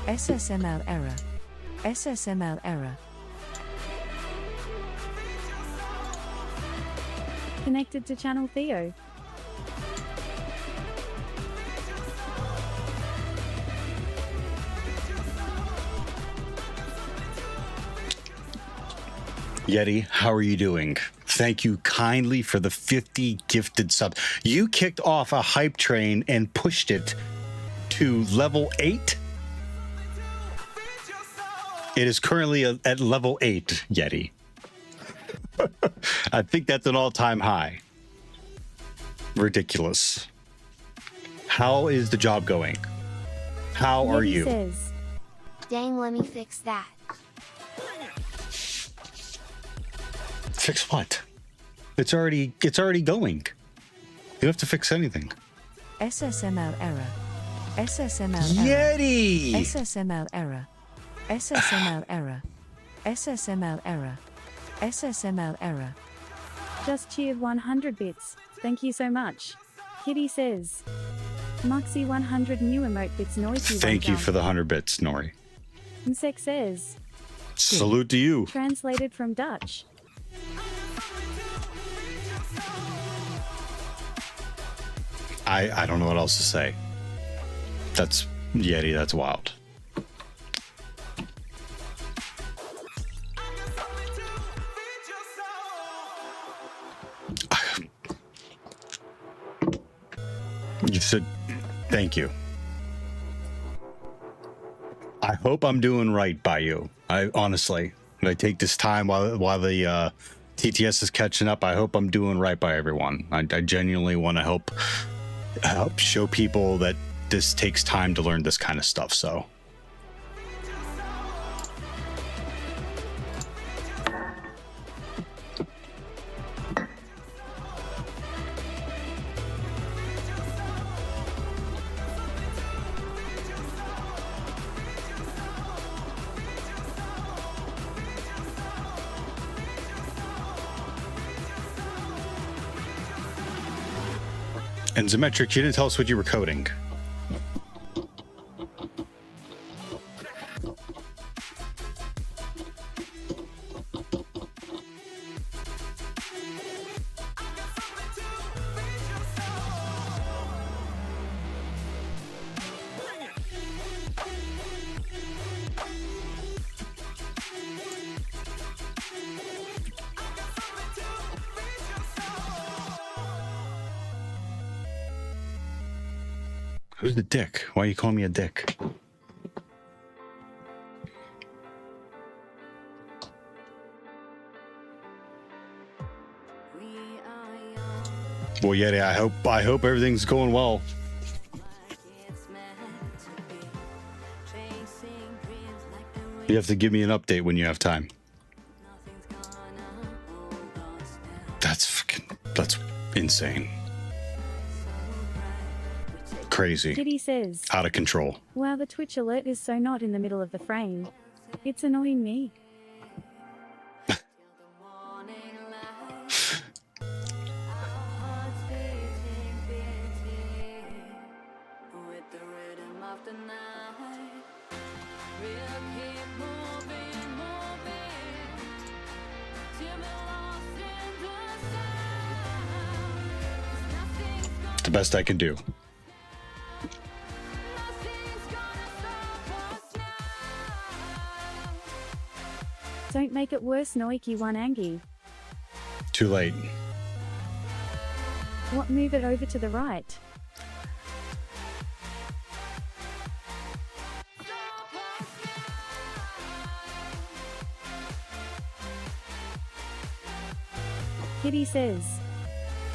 SSML error. SSML error. Connected to Channel Theo. Yeti, how are you doing? Thank you kindly for the 50 gifted subs. You kicked off a hype train and pushed it to level 8. It is currently at level 8, Yeti. I think that's an all-time high. Ridiculous. How is the job going? How are you? Says, dang, let me fix that. Fix what? It's already going. You don't have to fix anything. SSML error. SSML Yeti! error. SSML error. SSML error. SSML error. SSML error. Just cheered 100 bits. Thank you so much. Kitty says, Moxie 100 new emote bits noisy. Thank you for the 100 bits, Nori. Insec says, salute to you. Translated from Dutch. I don't know what else to say. That's Yeti, that's wild. You said thank you. I hope I'm doing right by you. I honestly, I take this time while the TTS is catching up. I hope I'm doing right by everyone. I genuinely want to help show people that this takes time to learn this kind of stuff. So. And Symmetric, you didn't tell us what you were coding. Who's the dick? Why are you calling me a dick? Well, Yeti, I hope everything's going well. You have to give me an update when you have time. That's insane. Crazy. Kitty says, out of control. Wow, the Twitch alert is so not in the middle of the frame. It's annoying me. It's the best I can do. Don't make it worse, Noiki one Angie. Too late. What, move it over to the right? Kitty says,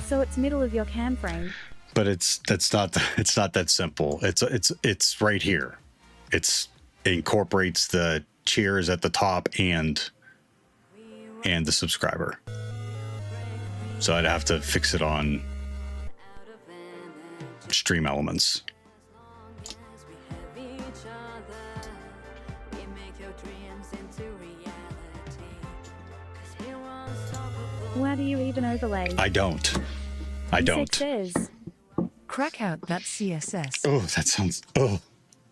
so it's middle of your cam frame. But it's not that simple. It's right here. It incorporates the cheers at the top and the subscriber. So I'd have to fix it on Stream Elements. Why do you even overlay? I don't. Says, crack out that CSS.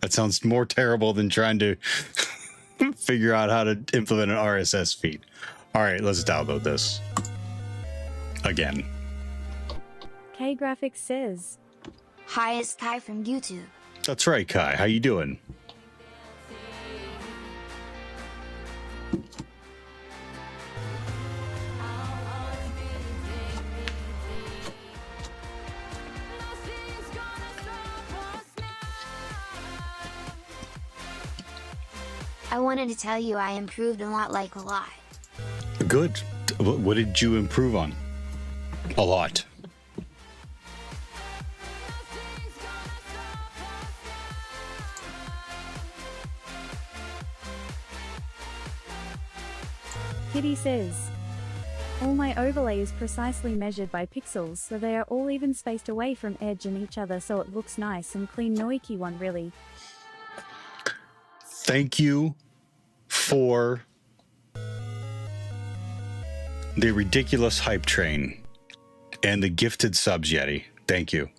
That sounds more terrible than trying to figure out how to implement an RSS feed. All right, let's download this again. K Graphics says, hi, it's Kai from YouTube. That's right, Kai. How you doing? I wanted to tell you I improved a lot, like a lot. Good. What did you improve on? A lot. Kitty says, all my overlay is precisely measured by pixels, so they are all even spaced away from edge and each other, so it looks nice and clean. Noiki one, really. Thank you for the ridiculous hype train and the gifted subs, Yeti. Thank you.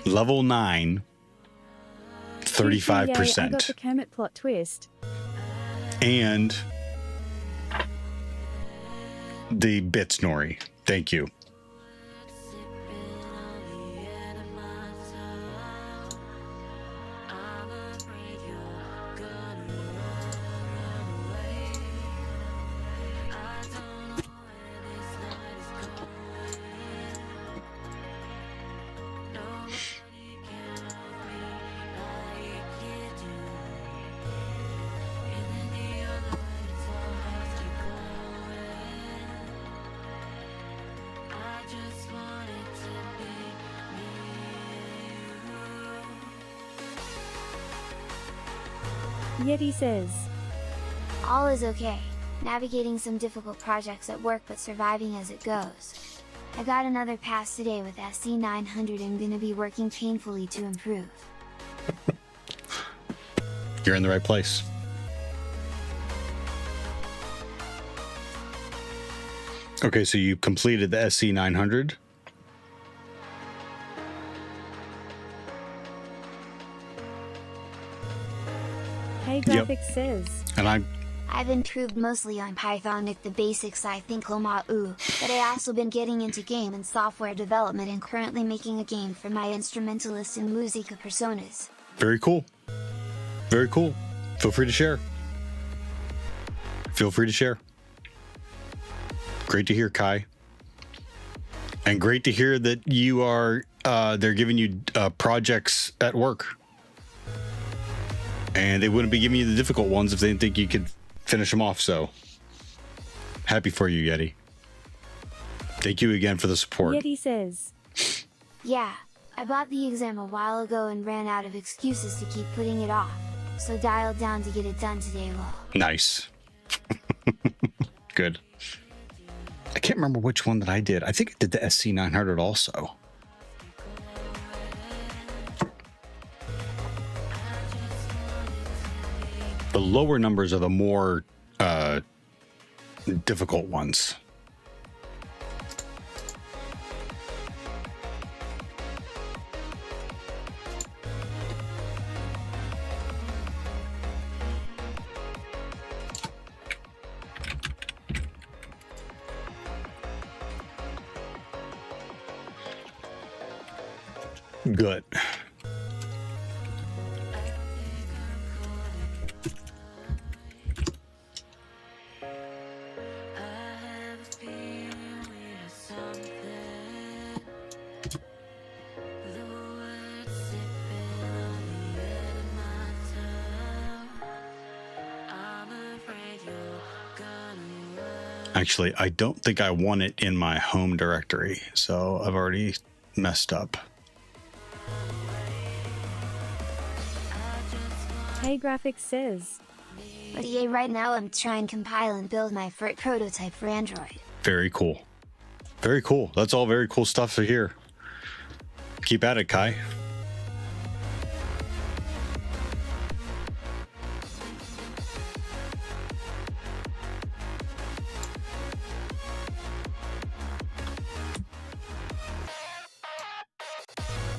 Level 9, 35%. I got the Kermit plot twist. And the bits Nori. Thank you. Yeti says, all is okay, navigating some difficult projects at work but surviving as it goes. I got another pass today with SC900 and gonna be working painfully to improve. You're in the right place. Okay, so you completed the SC900. Hey Graphics says, and I've improved mostly on Python at the basics, I think Lamau, but I also been getting into game and software development and currently making a game for my instrumentalist and musica personas. Very cool. Very cool. Feel free to share. Feel free to share. Great to hear, Kai. And great to hear that you are, they're giving you projects at work. And they wouldn't be giving you the difficult ones if they didn't think you could finish them off, so happy for you, Yeti. Thank you again for the support. Yeti says, yeah, I bought the exam a while ago and ran out of excuses to keep putting it off, so dialed down to get it done today, lol. Nice. Good. I can't remember which one that I did. I think I did the SC900 also. The lower numbers are the more difficult ones. Good. Actually, I don't think I want it in my home directory, so I've already messed up. Hey Graphics says, but yeah, right now I'm trying to compile and build my first prototype for Android. Very cool. Very cool. That's all very cool stuff to hear. Keep at it, Kai.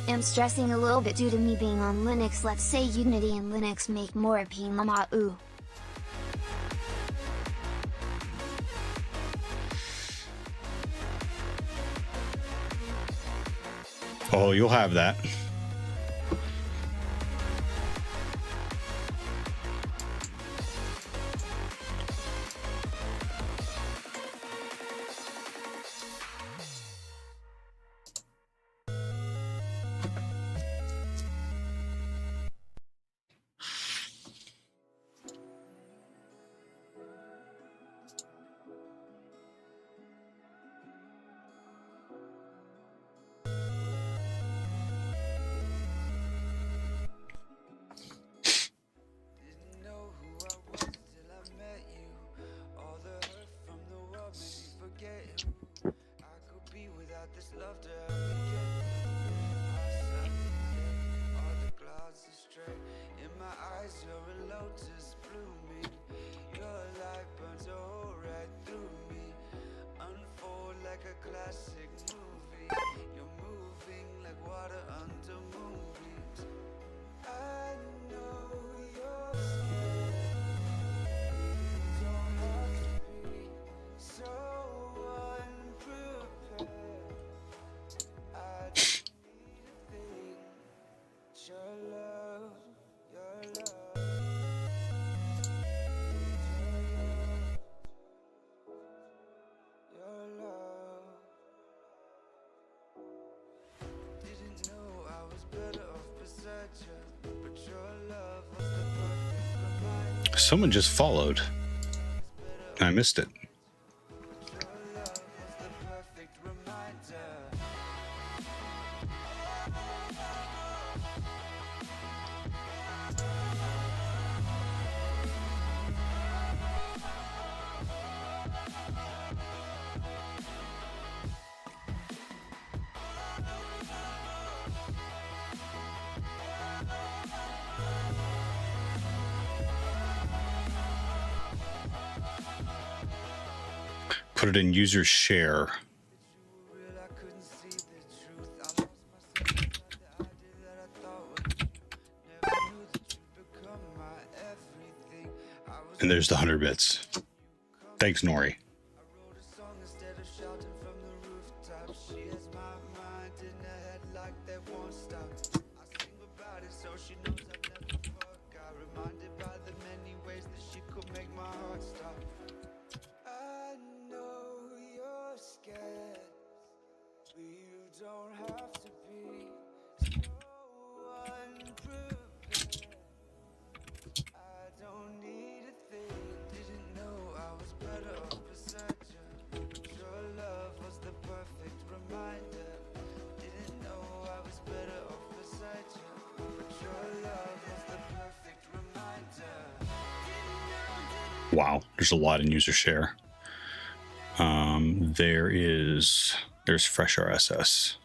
I'm stressing a little bit due to me being on Linux. Let's say Unity and Linux make more pain Lamau. Oh, you'll have that. Someone just followed. I missed it. Put it in user share. And there's the 100 bits. Thanks, Nori. Wow, there's a lot in user share. There's fresh RSS.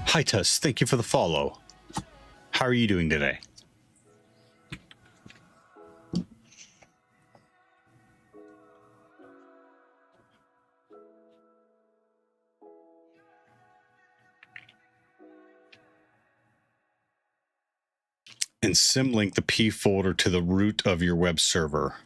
Hi, Tuss. Thank you for the follow. How are you doing today? And symlink the P folder to the root of your web server.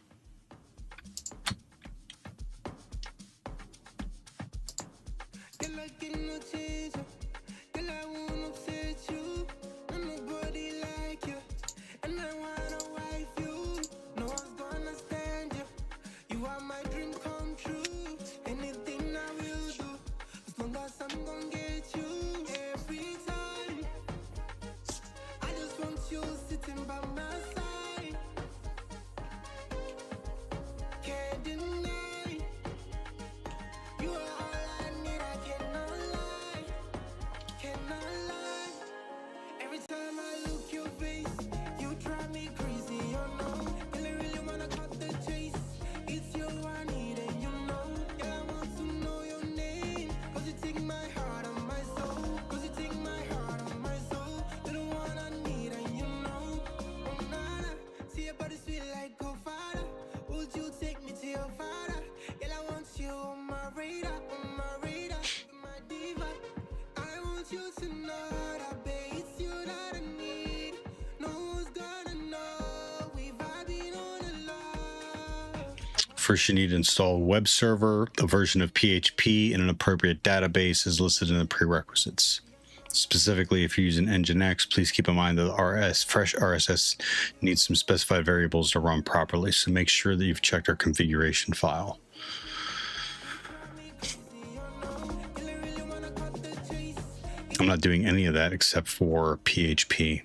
First, you need to install a web server, a version of PHP, and an appropriate database is listed in the prerequisites. Specifically, if you're using Nginx, please keep in mind that fresh RSS needs some specified variables to run properly, so make sure that you've checked our configuration file. I'm not doing any of that except for PHP.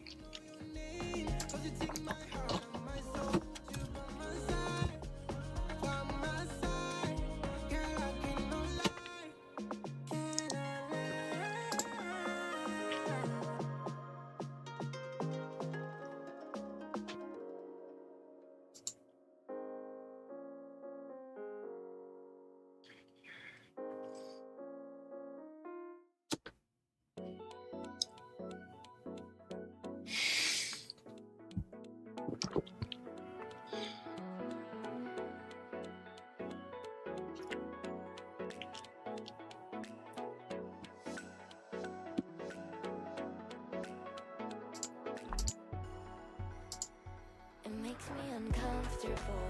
comfortable.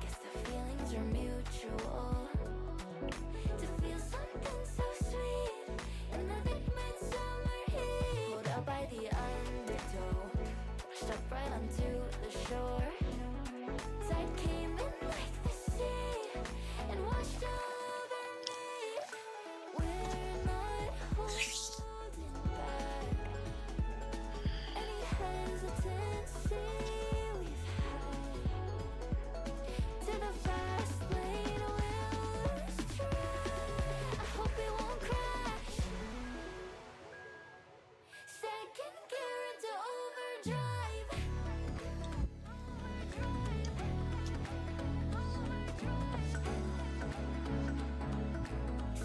Guess the feelings are mutual. To feel something so sweet in the thick midsummer heat. Pulled out by the undertow, washed up right onto the shore. Tide came in like the sea and washed over me. We're not holding back any hesitancy we've had. To the fast lane we'll lose track. I hope it won't crash. Second gear into overdrive.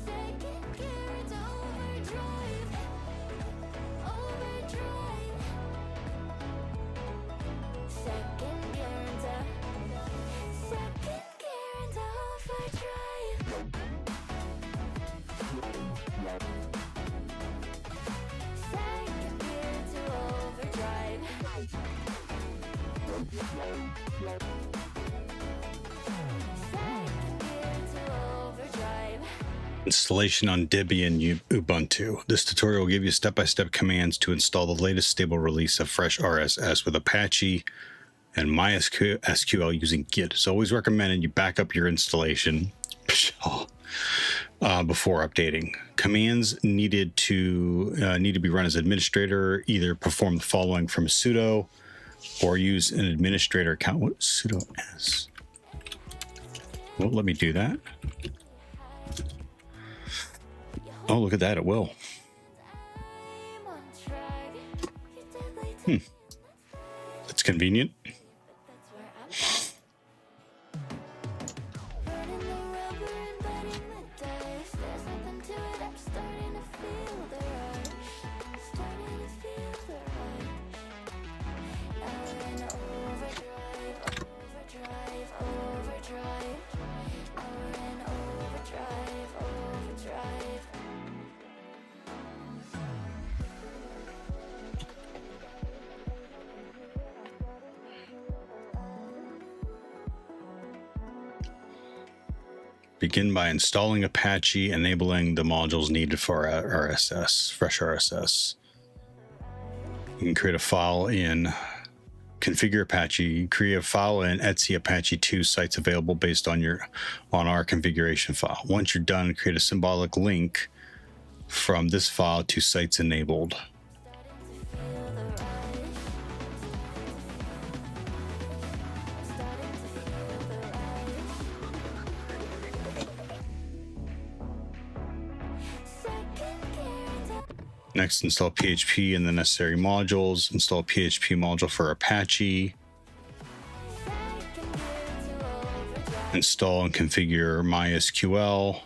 Second gear into overdrive. Overdrive. Second gear into overdrive. Second gear into overdrive. Second gear into overdrive. Installation on Debian Ubuntu. This tutorial will give you step-by-step commands to install the latest stable release of Fresh RSS with Apache and MySQL using Git. It's always recommended you back up your installation before updating. Commands need to be run as administrator. Either perform the following from sudo or use an administrator account. What sudo s? Won't let me do that. Oh, look at that, it will. That's convenient. Burning the rubber and biting the dust. There's nothing to it, I'm starting to feel the rush. Starting to feel the rush. Now we're in overdrive, overdrive, overdrive. Now we're in overdrive, overdrive. Begin by installing Apache, enabling the modules needed for RSS, Fresh RSS. You can create a file in Configure Apache, create a file in etc Apache 2 sites available based on our configuration file. Once you're done, create a symbolic link from this file to sites enabled. Next, install PHP and the necessary modules. Install a PHP module for Apache. Install and configure MySQL.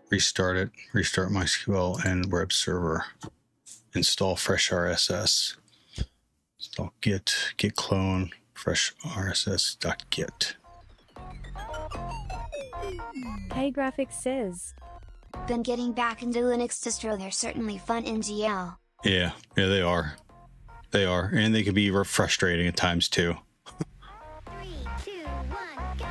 Restart it, restart MySQL and web server. Install Fresh RSS. Install git clone fresh rss.git. Hey Graphics says. Been getting back into Linux distro, they're certainly fun in GL. Yeah, they are. They are, and they can be frustrating at times too. 3, 2, 1, go!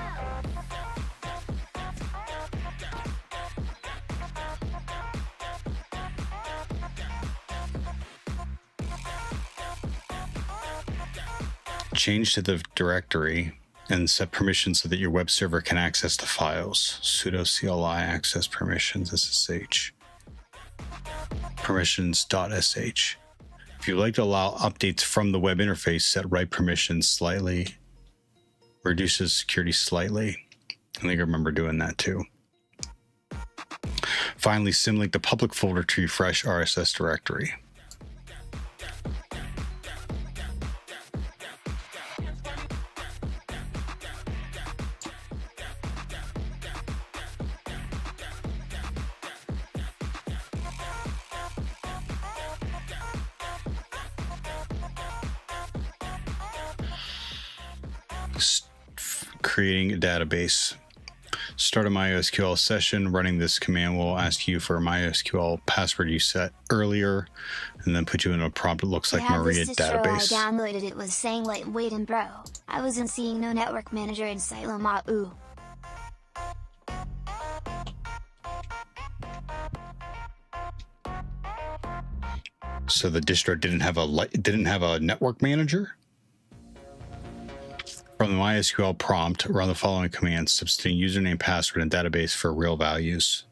Change to the directory and set permissions so that your web server can access the files. Sudo CLI access permissions SSH. Permissions.sh. If you'd like to allow updates from the web interface, set write permissions slightly. Reduces security slightly. I think I remember doing that too. Finally, symlink the public folder to your Fresh RSS directory. Creating a database. Start a MySQL session. Running this command will ask you for a MySQL password you set earlier, and then put you in a prompt that looks like Maria this database. I downloaded it was saying like wait and bro, I wasn't seeing no network manager in Loma ooh. So the distro didn't have a network manager? From the MySQL prompt, run the following commands, substituting username, password, and database for real values.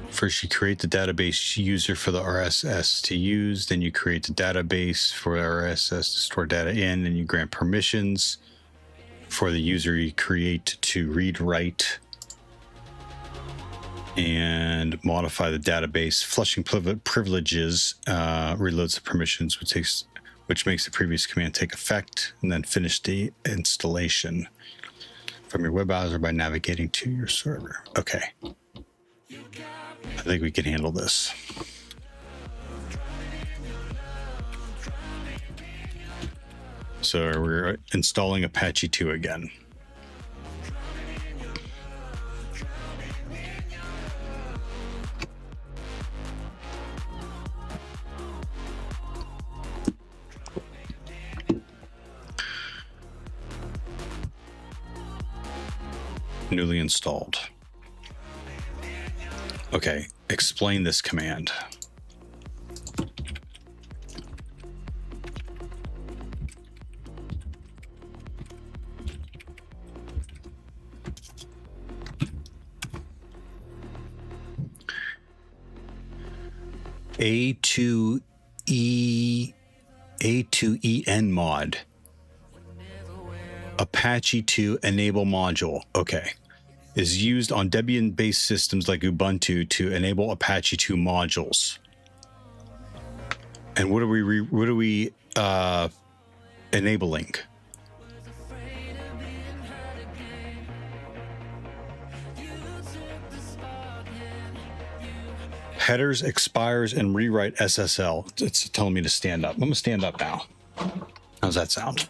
First, you create the database user for the RSS to use. Then you create the database for RSS to store data in, and you grant permissions for the user you create to read, write, and modify the database. Flushing privileges reloads the permissions, which makes the previous command take effect, and then finish the installation from your web browser by navigating to your server. Okay. I think we can handle this. So we're installing Apache 2 again. Newly installed. Okay, explain this command. A2EN mod. Apache 2 enable module. Okay. Is used on Debian-based systems like Ubuntu to enable Apache 2 modules. And what are we enabling? Headers, expires, and rewrite SSL. It's telling me to stand up. I'm gonna stand up now. How's that sound?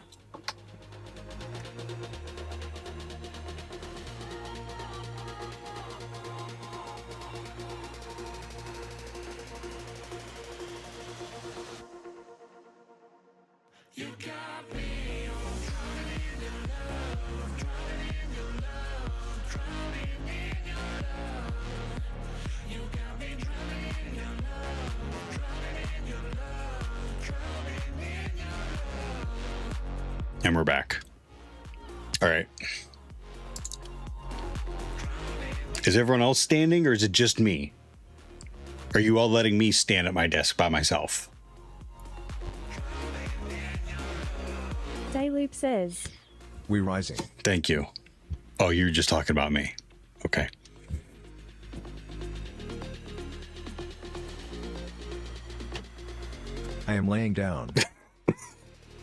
And we're back. All right. Is everyone else standing, or is it just me? Are you all letting me stand at my desk by myself? Dayloop says, We rising. Thank you. Oh, you were just talking about me. Okay. I am laying down.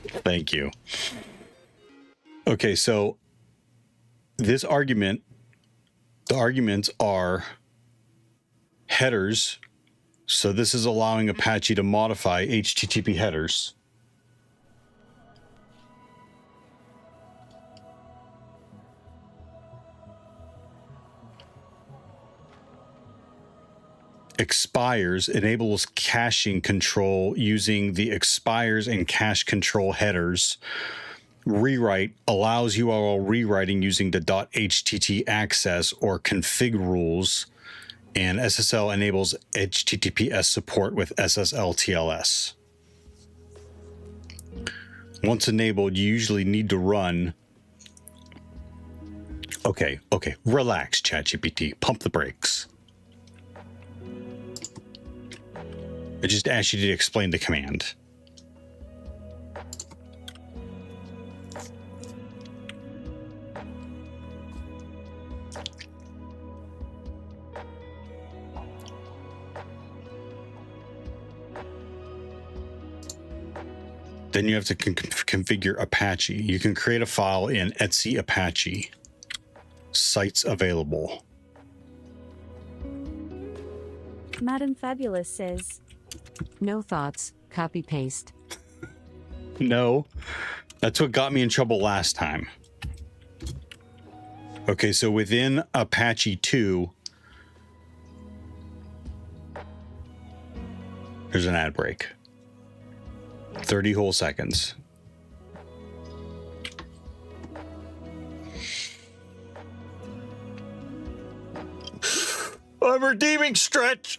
Thank you. Okay, so this argument, the arguments are headers. So this is allowing Apache to modify HTTP headers. Expires enables caching control using the expires and cache control headers. Rewrite allows URL rewriting using the .htt access or config rules, and SSL enables HTTPS support with SSL TLS. Once enabled, you usually need to run. Okay, relax, ChatGPT. Pump the brakes. I just asked you to explain the command. Then you have to configure Apache. You can create a file in etc Apache. Sites available. Madam Fabulous says, no thoughts, copy paste. No, that's what got me in trouble last time. Okay, so within Apache 2, there's an ad break. 30 whole seconds. I'm redeeming stretch.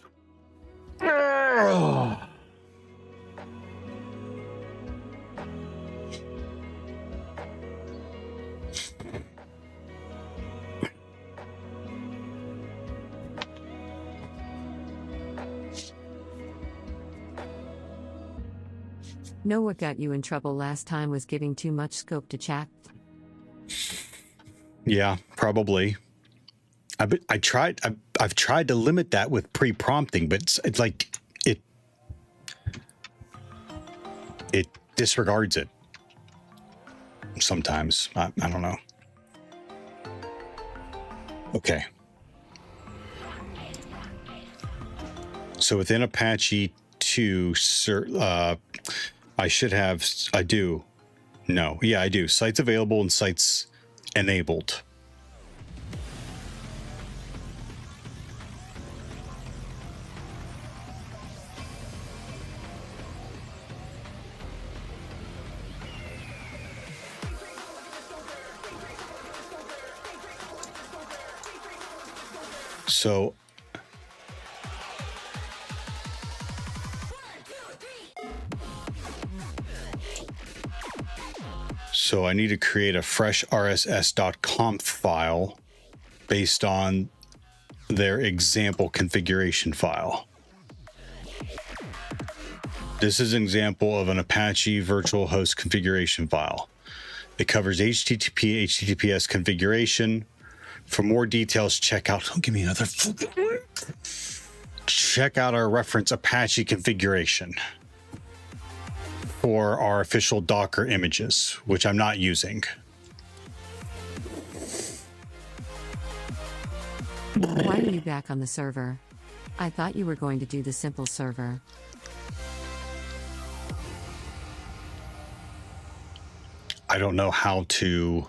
Know what got you in trouble last time was giving too much scope to chat? Yeah, probably. I've tried to limit that with pre-prompting, but it's like it disregards it sometimes. I don't know. Okay. So within Apache 2, I should have, I do. No, yeah, I do. Sites available and sites enabled. So I need to create a fresh rss.conf file based on their example configuration file. This is an example of an Apache virtual host configuration file. It covers HTTP, HTTPS configuration. For more details, check out, don't give me another, check out our reference Apache configuration for our official Docker images, which I'm not using. Why are you back on the server? I thought you were going to do the simple server. I don't know how to.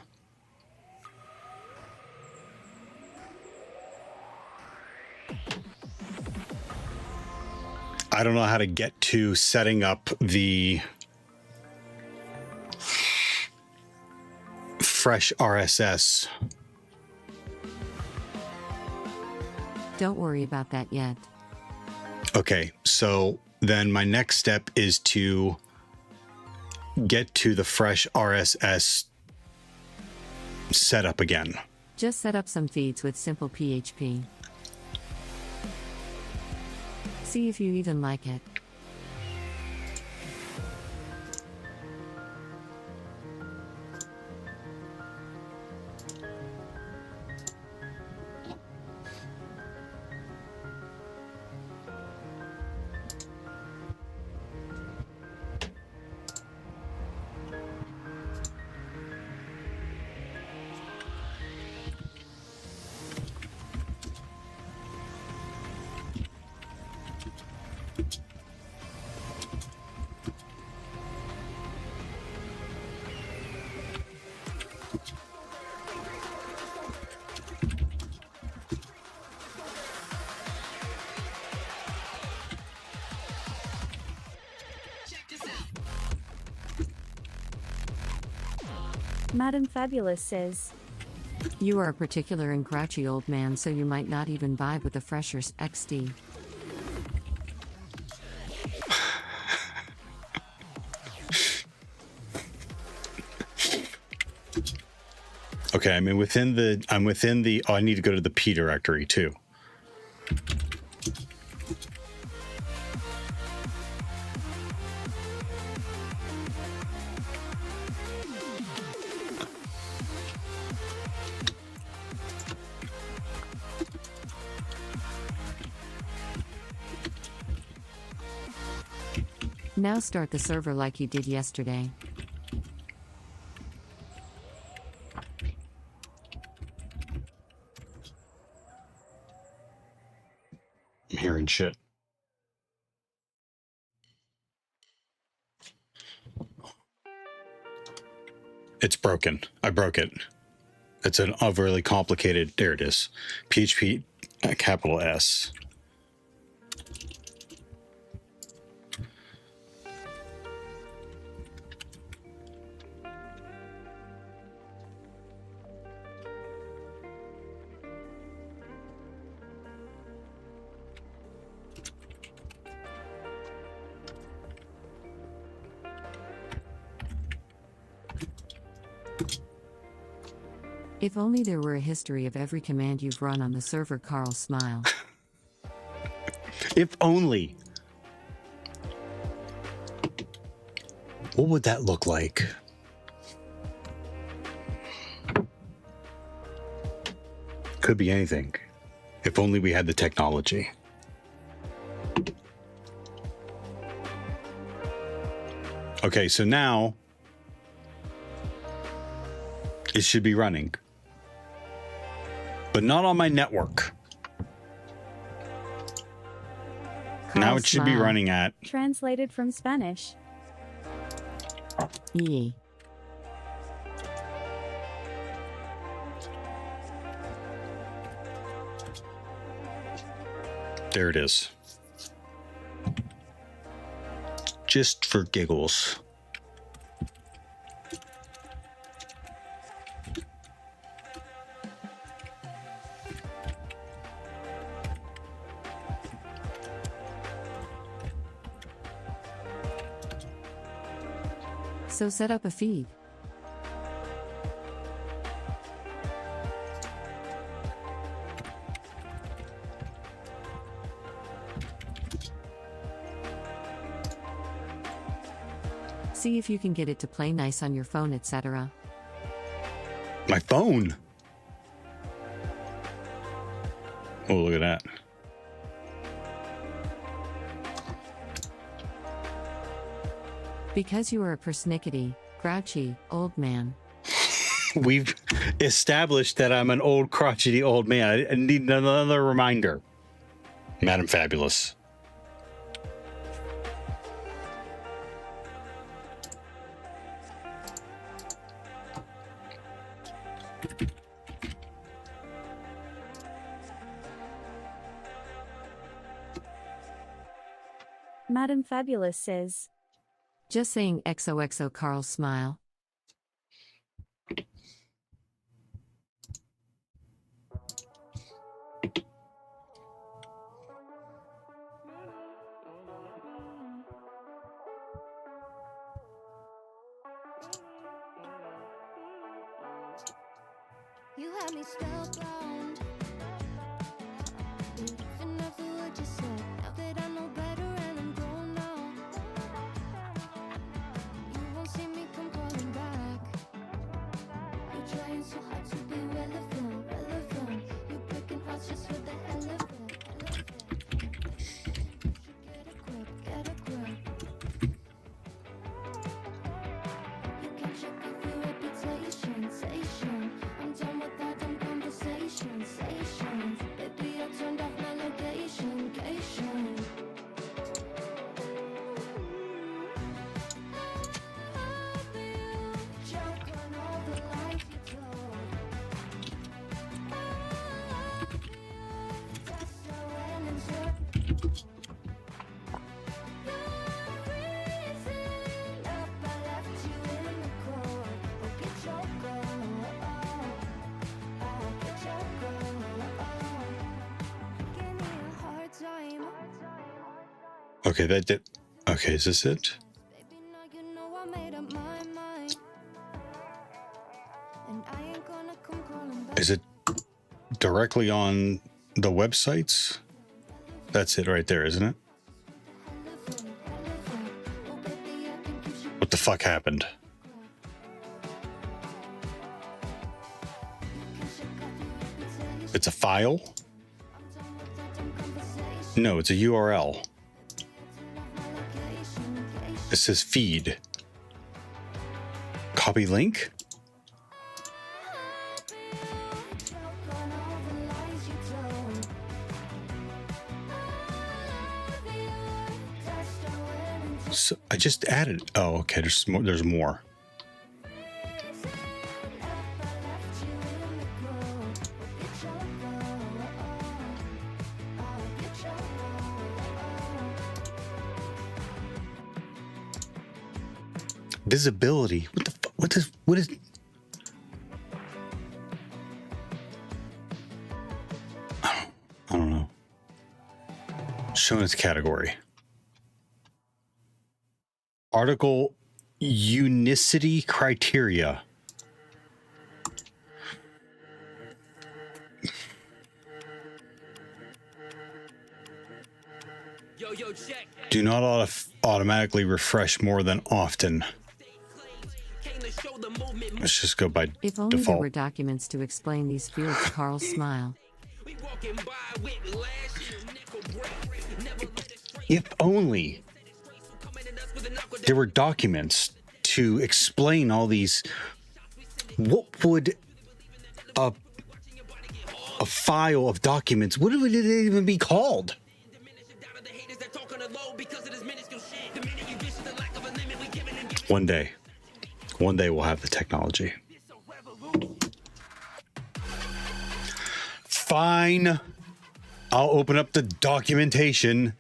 I don't know how to get to setting up the fresh RSS. Don't worry about that yet. Okay, so then my next step is to get to the fresh RSS setup again. Just set up some feeds with simple PHP. See if you even like it. Madam Fabulous says, you are a particular and grouchy old man, so you might not even vibe with the freshers XD. Okay, I'm within the, oh, I need to go to the P directory too. Now start the server like you did yesterday. I'm hearing shit. It's broken. I broke it. It's an overly complicated. There it is. PHP capital S. If only there were a history of every command you've run on the server, Carl smile. If only. What would that look like? Could be anything. If only we had the technology. Okay, so now it should be running. But not on my network. Now it should be running at... Translated from Spanish. Yee. There it is. Just for giggles. So set up a feed. See if you can get it to play nice on your phone, etc. My phone? Oh, look at that. Because you are a persnickety, grouchy, old man. We've established that I'm an old, crotchety old man. I need another reminder. Madam Fabulous. Madam Fabulous says. Just saying XOXO, Carl smile. You had me spellbound. Even after what you said, now that I know better and I'm grown now, you won't see me come crawling back. You're trying so hard to be relevant, relevant. You're breaking hearts just for the hell of it, get a grip. You can check out your reputation, station. I'm done with all them conversations, stations. Baby, I turned off my location. Joke on all the lies you told. That's so uninterpreted. You're freezing up, I left you in the cold. Hope you choke on. Okay, that did. Okay, is this it? Is it directly on the websites? That's it right there, isn't it? What the fuck happened? It's a file? No, it's a URL. It says feed. Copy link? So I just added. Oh, okay. There's more. There's more. Visibility. What the fuck? What is? I don't know. Showing its category. Article unicity criteria. Do not automatically refresh more than often. Let's just go by If only default. there were documents to explain these fields, Carl's smile. If only there were documents to explain all these. What would a file of documents, what would it even be called? One day we'll have the technology. Fine. I'll open up the documentation.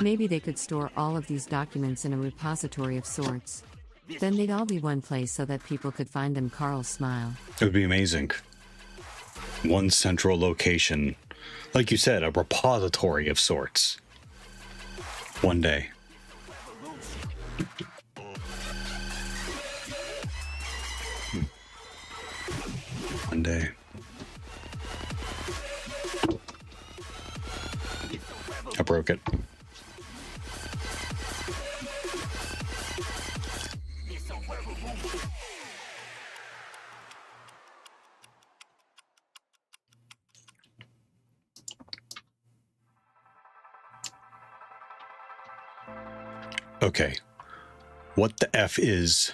Maybe they could store all of these documents in a repository of sorts. Then they'd all be one place so that people could find them. Carl's smile. It would be amazing. One central location. Like you said, a repository of sorts. One day. One day. I broke it. Okay. What the F is?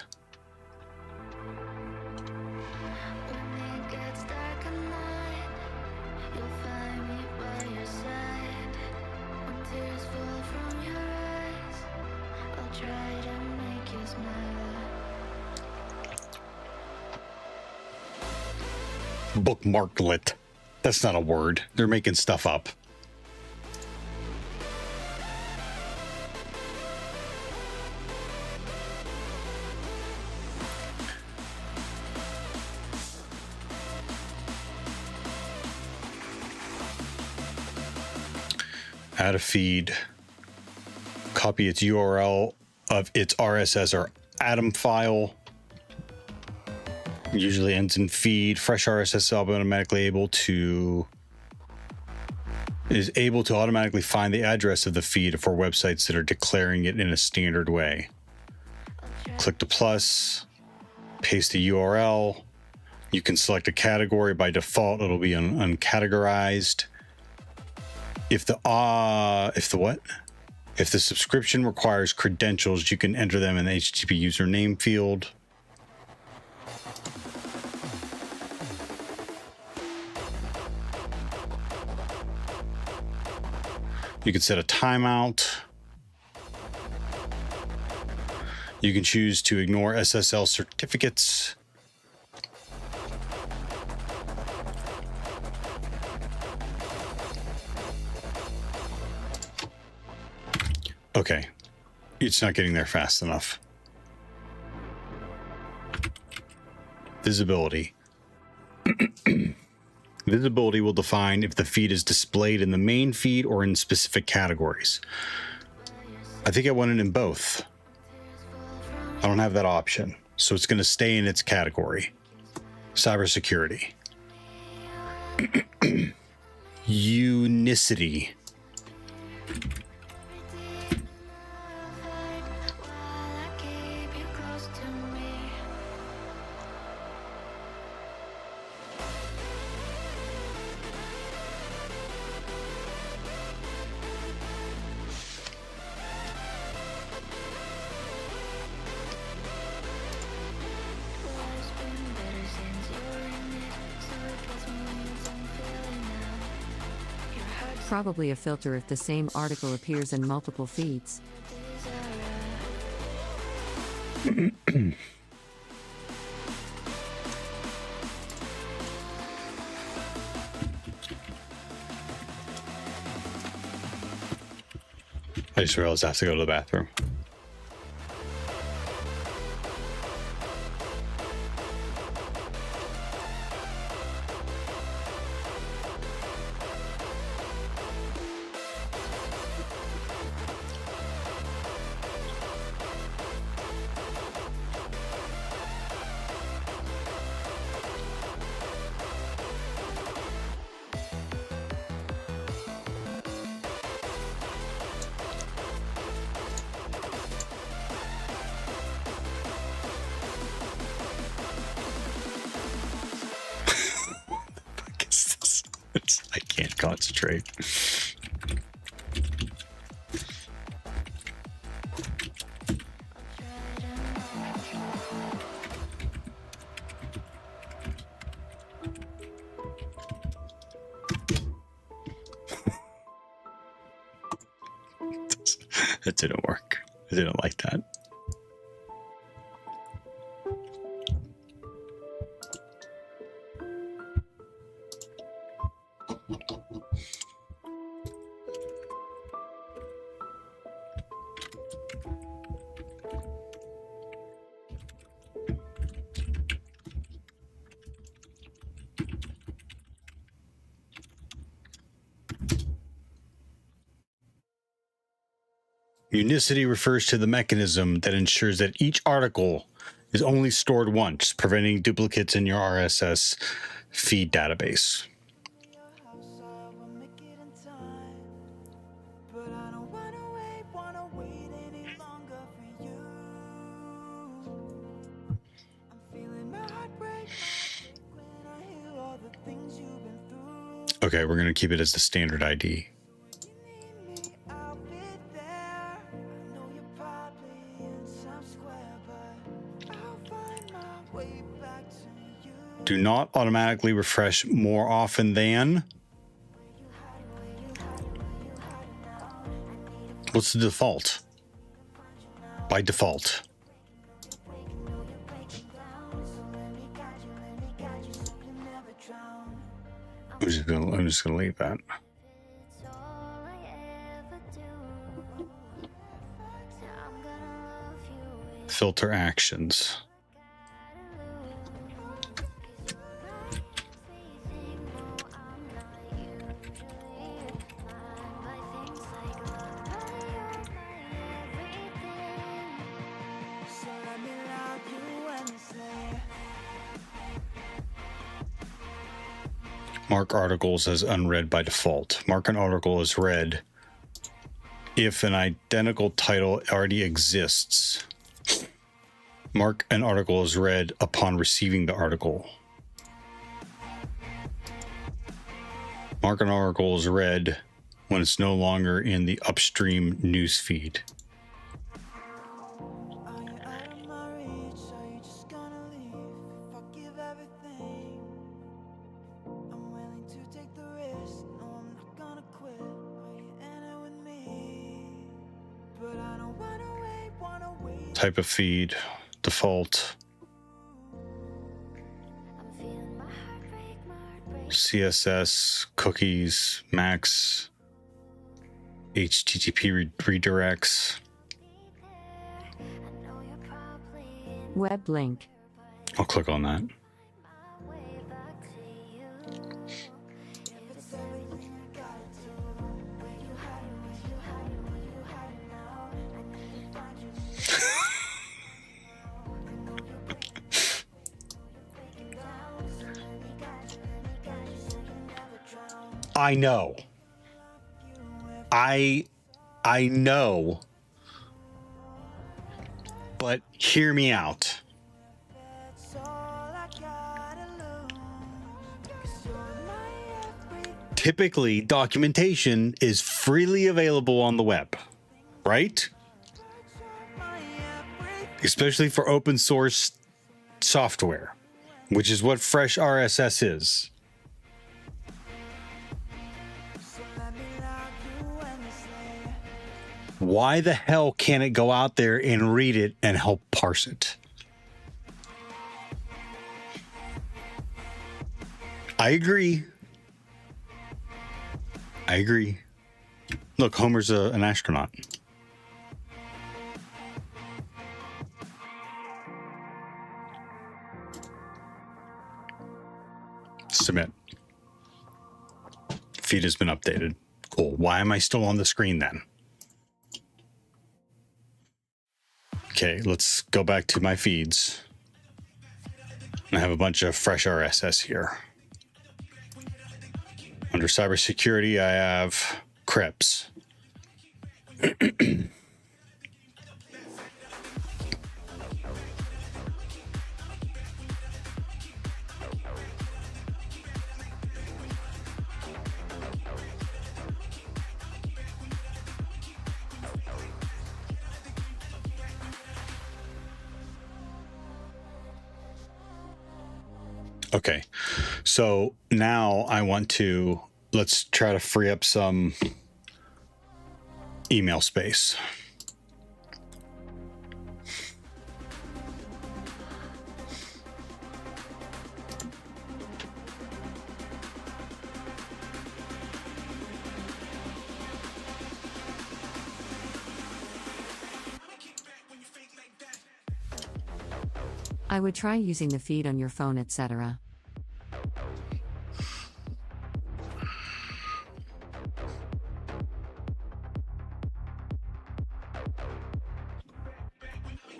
Bookmarklet. That's not a word. They're making stuff up. Add a feed. Copy its URL of its RSS or Atom file. Usually ends in feed. Fresh RSS is automatically is able to automatically find the address of the feed for websites that are declaring it in a standard way. Click the plus, paste the URL. You can select a category. By default, it'll be uncategorized. If the subscription requires credentials, you can enter them in the HTTP username field. You can set a timeout. You can choose to ignore SSL certificates. Okay, it's not getting there fast enough. Visibility. Visibility will define if the feed is displayed in the main feed or in specific categories. I think I want it in both. I don't have that option, so it's going to stay in its category. CyberSecurity. Unicity. Probably a filter if the same article appears in multiple feeds. I just realized I have to go to the bathroom. I can't concentrate. It didn't work. I didn't like that. Unicity refers to the mechanism that ensures that each article is only stored once, preventing duplicates in your RSS feed database. Okay, we're going to keep it as the standard ID. Do not automatically refresh more often than. What's the default? By default. I'm just gonna leave that. Filter actions. Mark articles as unread by default. Mark an article as read if an identical title already exists. Mark an article as read upon receiving the article. Mark an article as read when it's no longer in the upstream news feed. Type of feed, default, CSS, cookies, max, HTTP redirects. Web link. I'll click on that. I know. I know. But hear me out. Typically, documentation is freely available on the web, right? Especially for open source software, which is what Fresh RSS is. Why the hell can't it go out there and read it and help parse it? I agree. Look, Homer's an astronaut. Submit. Feed has been updated. Cool. Why am I still on the screen then? Okay, let's go back to my feeds. I have a bunch of fresh RSS here. Under CyberSecurity, I have Crips. Okay, so now I want to, let's try to free up some email space. I would try using the feed on your phone, etc.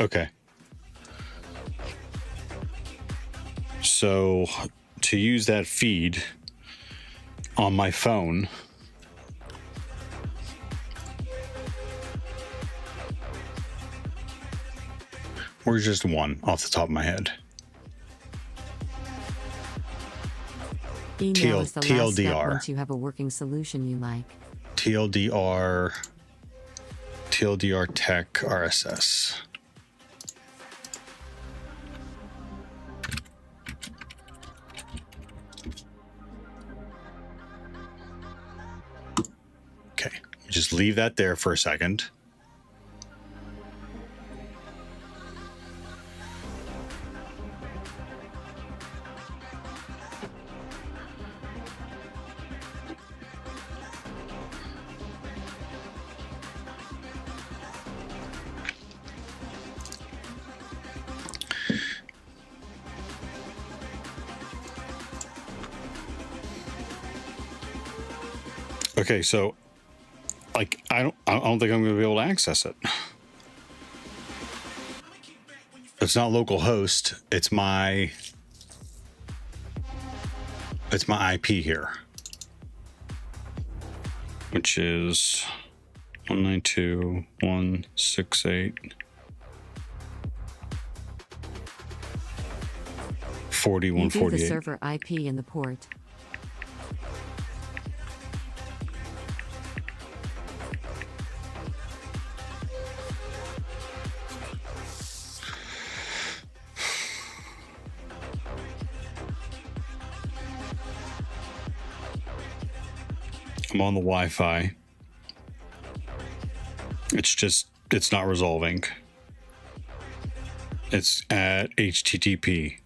Okay. So to use that feed on my phone, or just one off the top of my head. Email is the last step TLDR. once you have a working solution you like. TLDR Tech RSS. Okay, just leave that there for a second. Okay, so like I don't think I'm going to be able to access it. It's not local host, it's my IP here, which is 192.168.4148. You do the server IP in the port. I'm on the Wi-Fi. It's not resolving. It's at HTTP.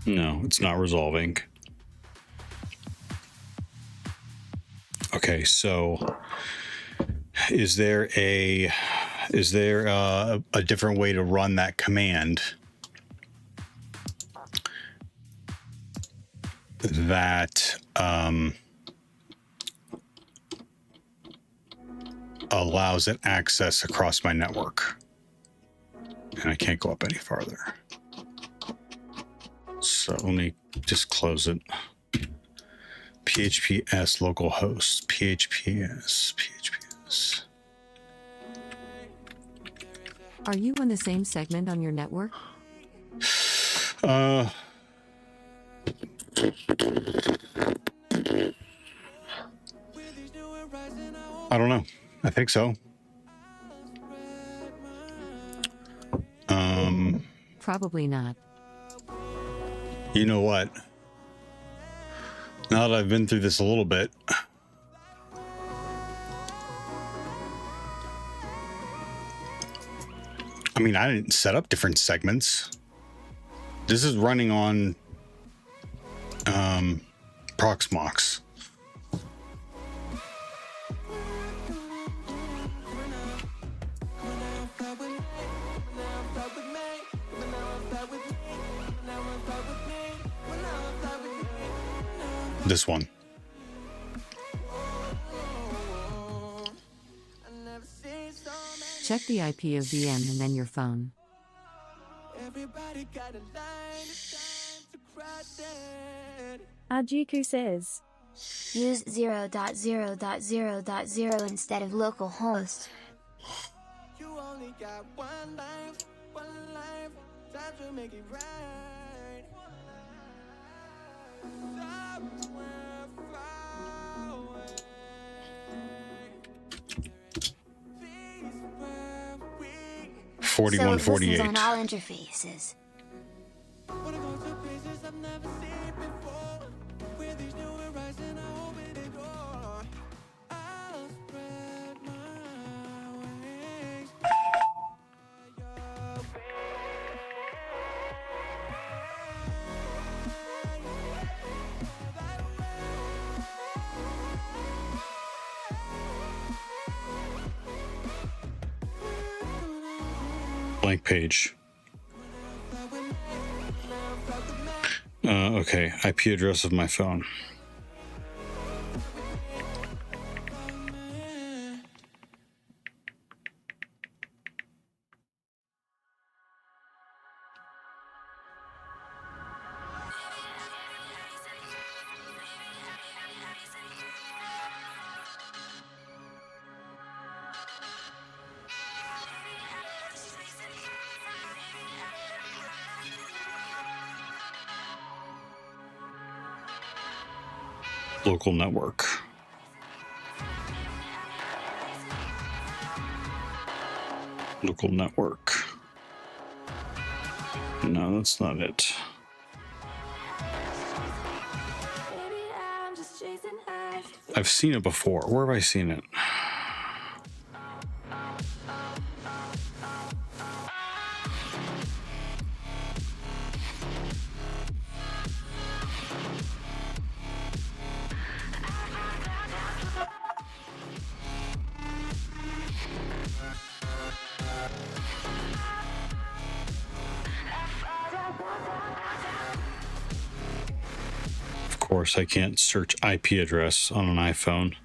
No, it's not resolving. Okay, so is there a different way to run that command that allows it access across my network. And I can't go up any farther. So let me just close it. PHPS localhost. PHPS. Are you on the same segment on your network? I don't know. I think so. Probably not. You know what? Now that I've been through this a little bit, I mean, I didn't set up different segments. This is running on Proxmox. This one. Check the IP of VM and then your phone. Ajiku says, use 0.0.0.0 instead of localhost. You only got one life, time to make it right. Somewhere far away. These were we. 4148. So it listens on all interfaces. Blank page. Okay, IP address of my phone. Local network. Local network. No, that's not it. I've seen it before. Where have I seen it? Of course, I can't search IP address on an iPhone.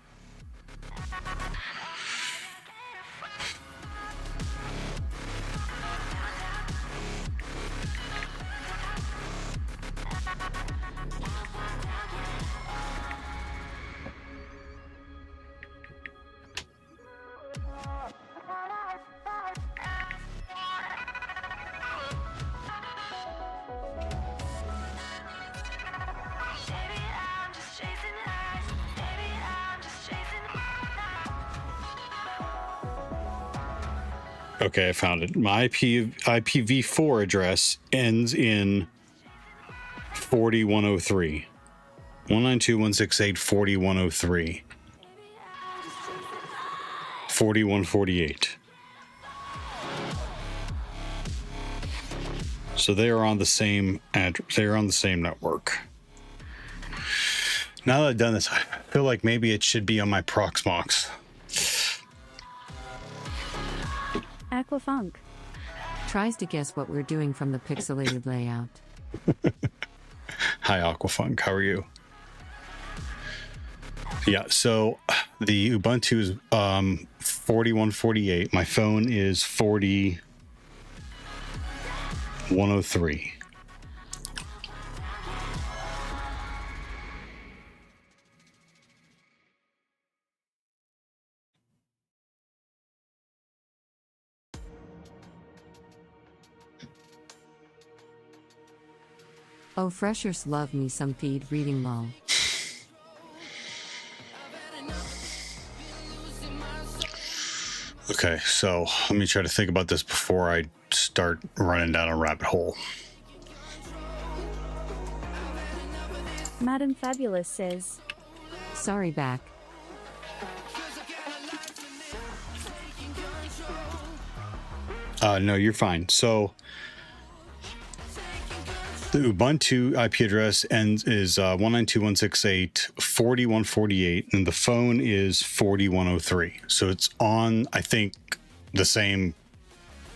Okay, I found it. My IPv4 address ends in 4103. 192.168.4103. 4148. So they are on the same address. They are on the same network. Now that I've done this, I feel like maybe it should be on my Proxmox. Aquafunk tries to guess what we're doing from the pixelated layout. Hi, Aquafunk. How are you? Yeah, so The Ubuntu is 4148. My phone is 4103. Oh, freshers love me some feed reading lol. Okay, so let me try to think about this before I start running down a rabbit hole. Madam Fabulous says, sorry back. No, you're fine. So the Ubuntu IP address is 192.168.40.148, and the phone is 4103. So it's on, I think, the same,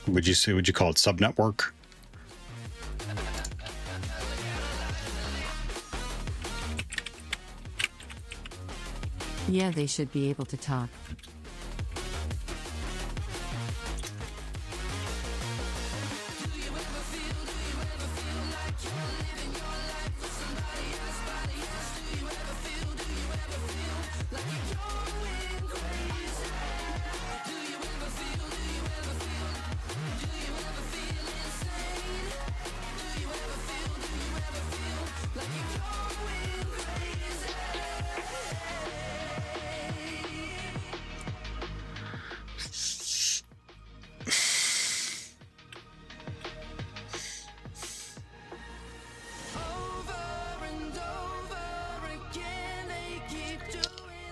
would you call it subnetwork? Yeah, they should be able to talk.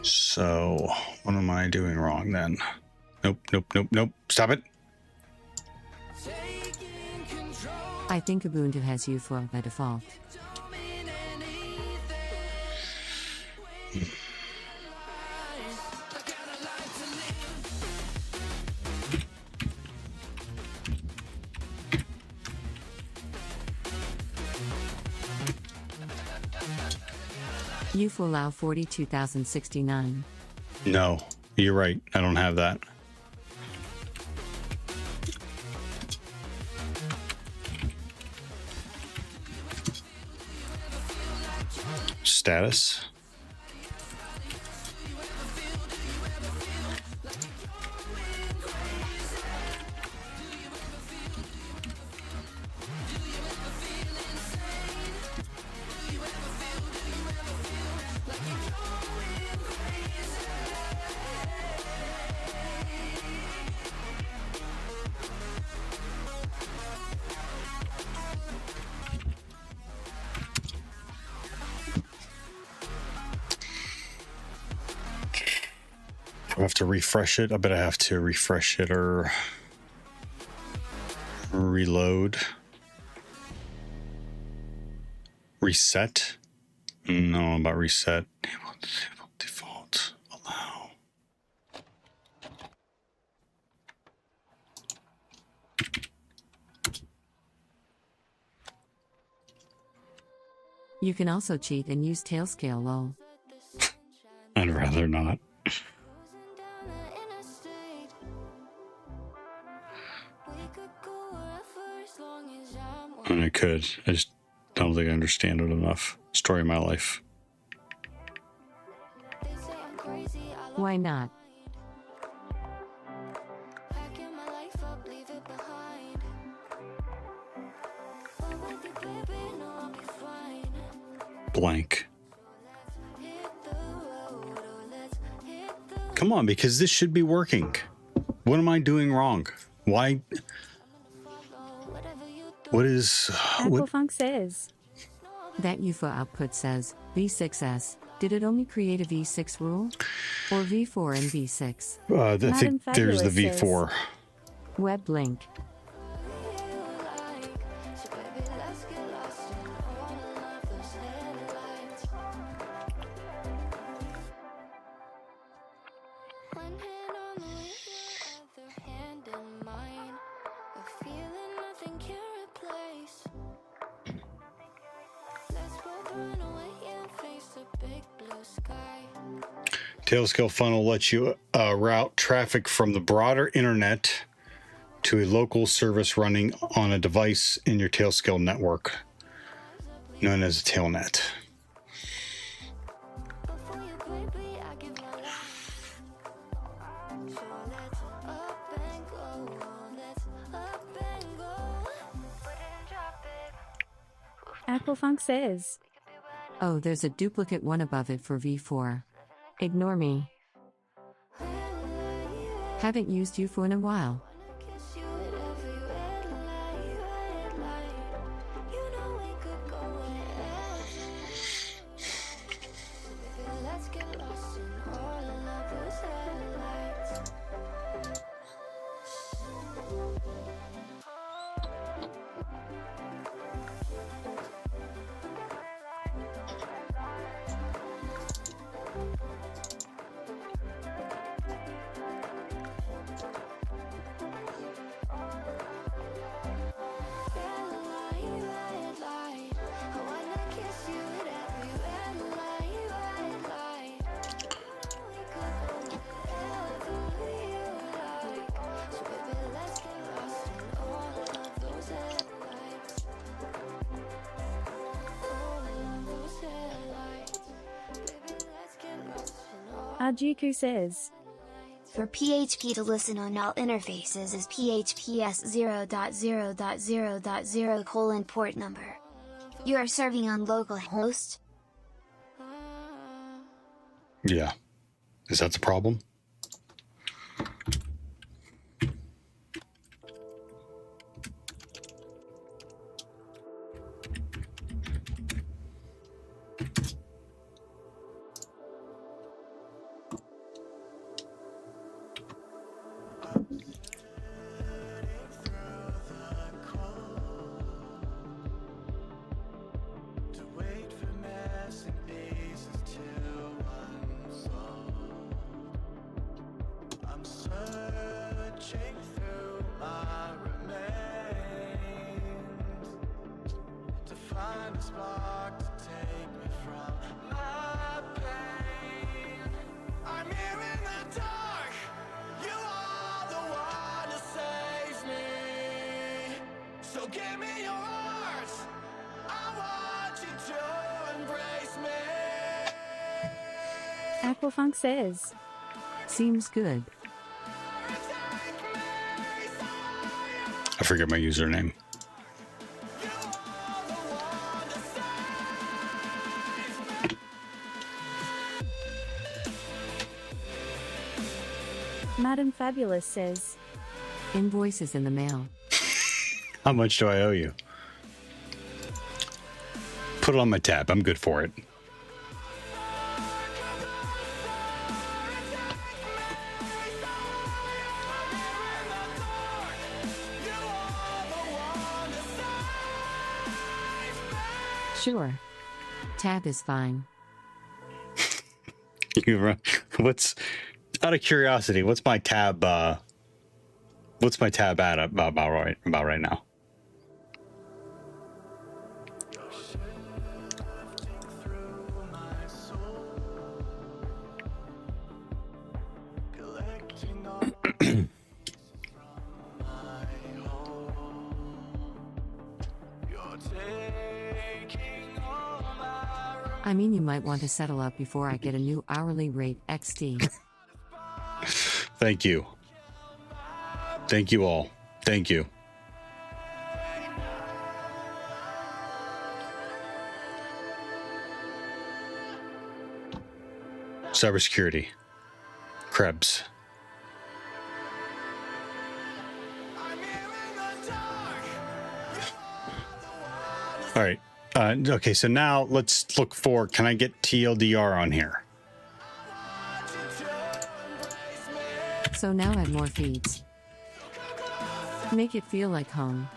So what am I doing wrong then? Nope. Stop it. I think Ubuntu has UFO by default. UFO allow 42,069. No, you're right. I don't have that. Status. Do I have to refresh it? I bet I have to refresh it or reload. Reset? No, about reset. Disable default. Allow. You can also cheat and use Tailscale lol. I'd rather not. And I could. I just don't think I understand it enough. Story of my life. Why not? Blank. Come on, because this should be working. What am I doing wrong? Why? What is... Applefunk says, that UFO output says V6S. Did it only create a V6 rule? Or V4 and V6? I think there's the V4. Web link. Tailscale funnel lets you route traffic from the broader internet to a local service running on a device in your Tailscale network, known as a tailnet. Aquafunk says, Oh, there's a duplicate one above it for V4. Ignore me. Haven't used UFO in a while. Ajuku says, For PHP to listen on all interfaces is PHPS 0.0.0.0 port number. You are serving on localhost? Yeah. Is that the problem? Aquafunk says, Seems good. I forget my username. Madam Fabulous says, Invoices in the mail. How much do I owe you? Put it on my tab. I'm good for it. Sure. Tab is fine. What's, out of curiosity, what's my tab at about right now? I mean, you might want to settle up before I get a new hourly rate XD. Thank you. Thank you all. Thank you. CyberSecurity. Krebs. All right. Okay, so now let's look for, can I get TLDR on here? So now add more feeds. Make it feel like home.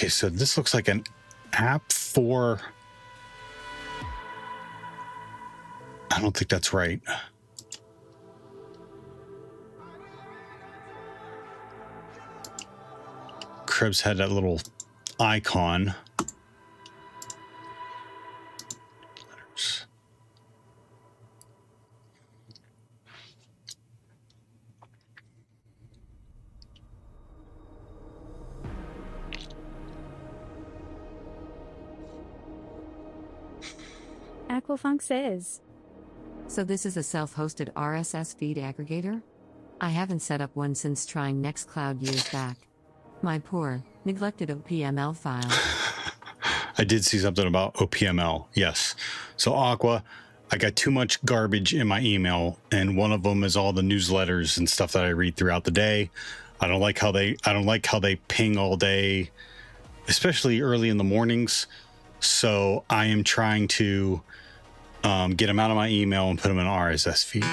Okay, so this looks like an app for... I don't think that's right. Krebs had that little icon. Letters. Aquafunk says, So this is a self-hosted RSS feed aggregator? I haven't set up one since trying Nextcloud years back. My poor, neglected OPML file. I did see something about OPML, yes. So Aqua, I got too much garbage in my email, and one of them is all the newsletters and stuff that I read throughout the day. I don't like how they ping all day, especially early in the mornings. So I am trying to get them out of my email and put them in an RSS feed.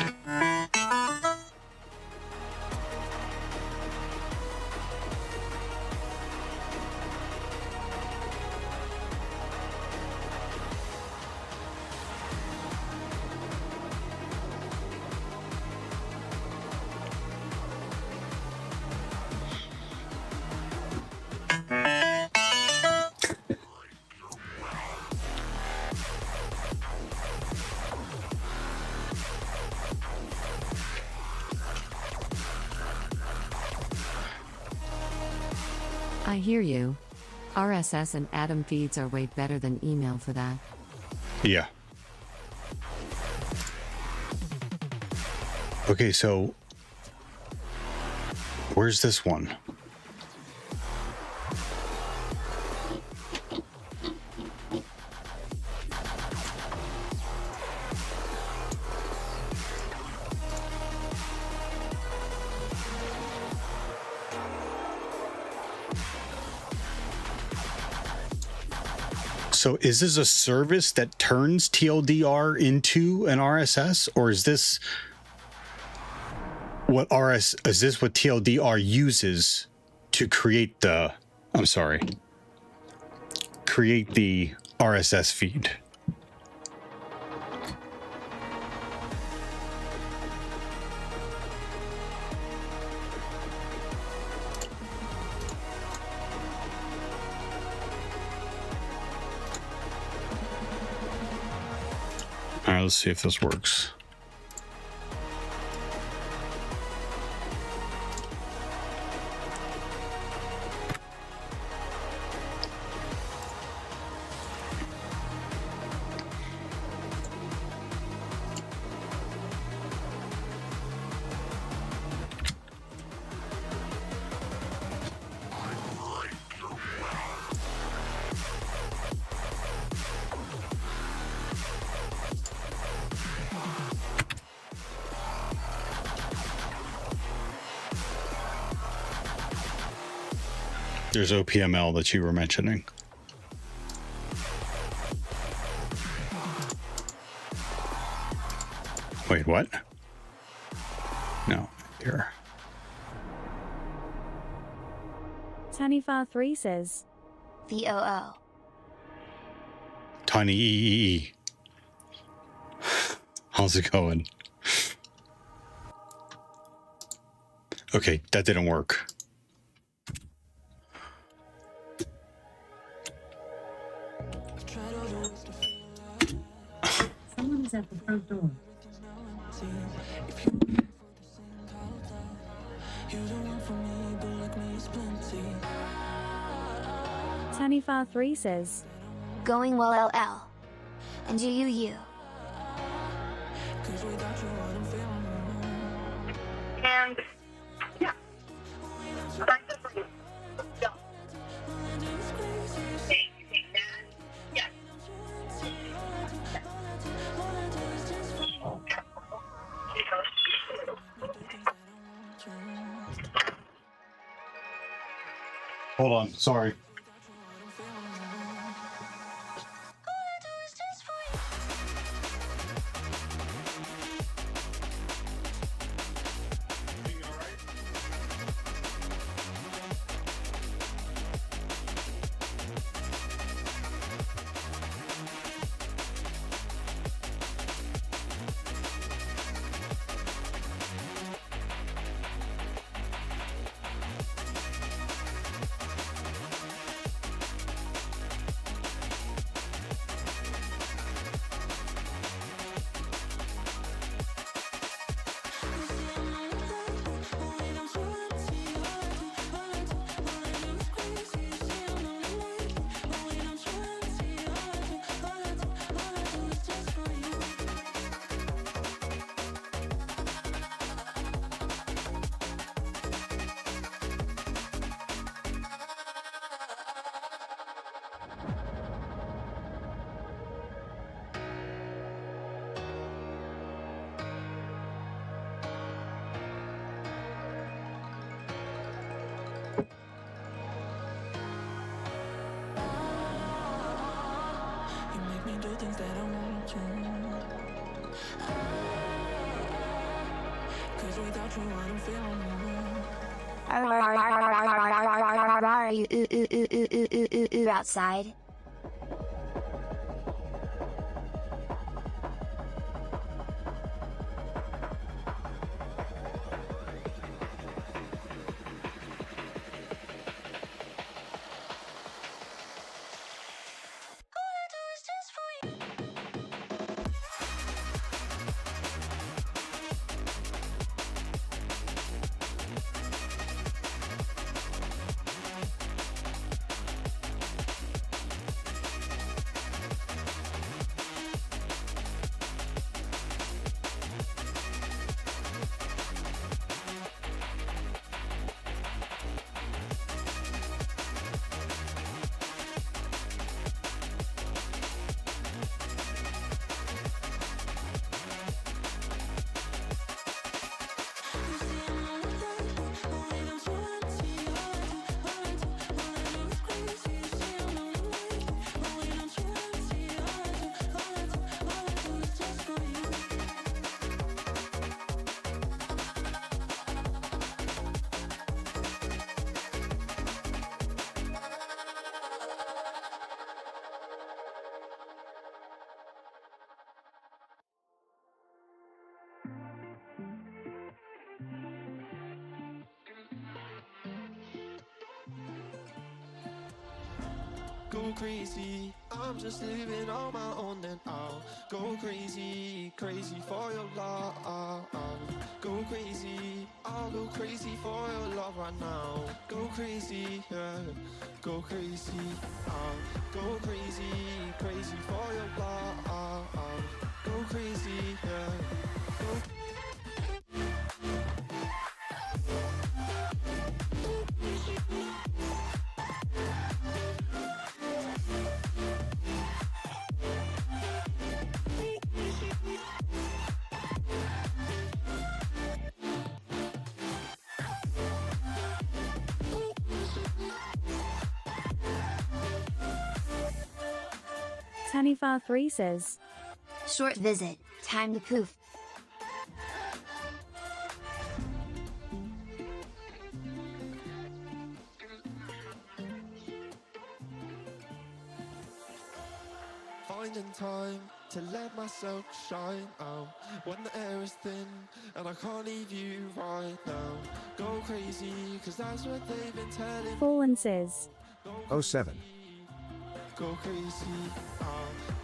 I hear you. RSS and Atom feeds are way better than email for that. Yeah. Okay, so where's this one? So is this a service that turns TLDR into an RSS, or is this what TLDR uses to create the RSS feed? All right, let's see if this works. There's OPML that you were mentioning. Wait, what? No, here. Tanifar3 says, VOO. Tiny EEE. How's it going? Okay, that didn't work. someone's at the front door. Tanifar3 says, Going well LL. And you. And yeah. Hold on, sorry. You make me do things that I want to. Cause without you, I don't feel Are you outside? Go crazy, I'm just living on my own and I'll go crazy, crazy for your love. Go crazy, I'll go crazy for your love right now. Go crazy, yeah, go crazy, I'll go crazy, crazy for your love. Go crazy, yeah, go. Tanifar3 says, Short visit, time to poof. Finding time to let myself shine out when the air is thin and I can't leave you right now. Go crazy, cause that's what they've been telling. Fallen says, 07. Go crazy,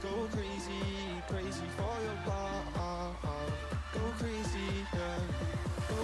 go crazy, crazy for your love. Go crazy, yeah. Go.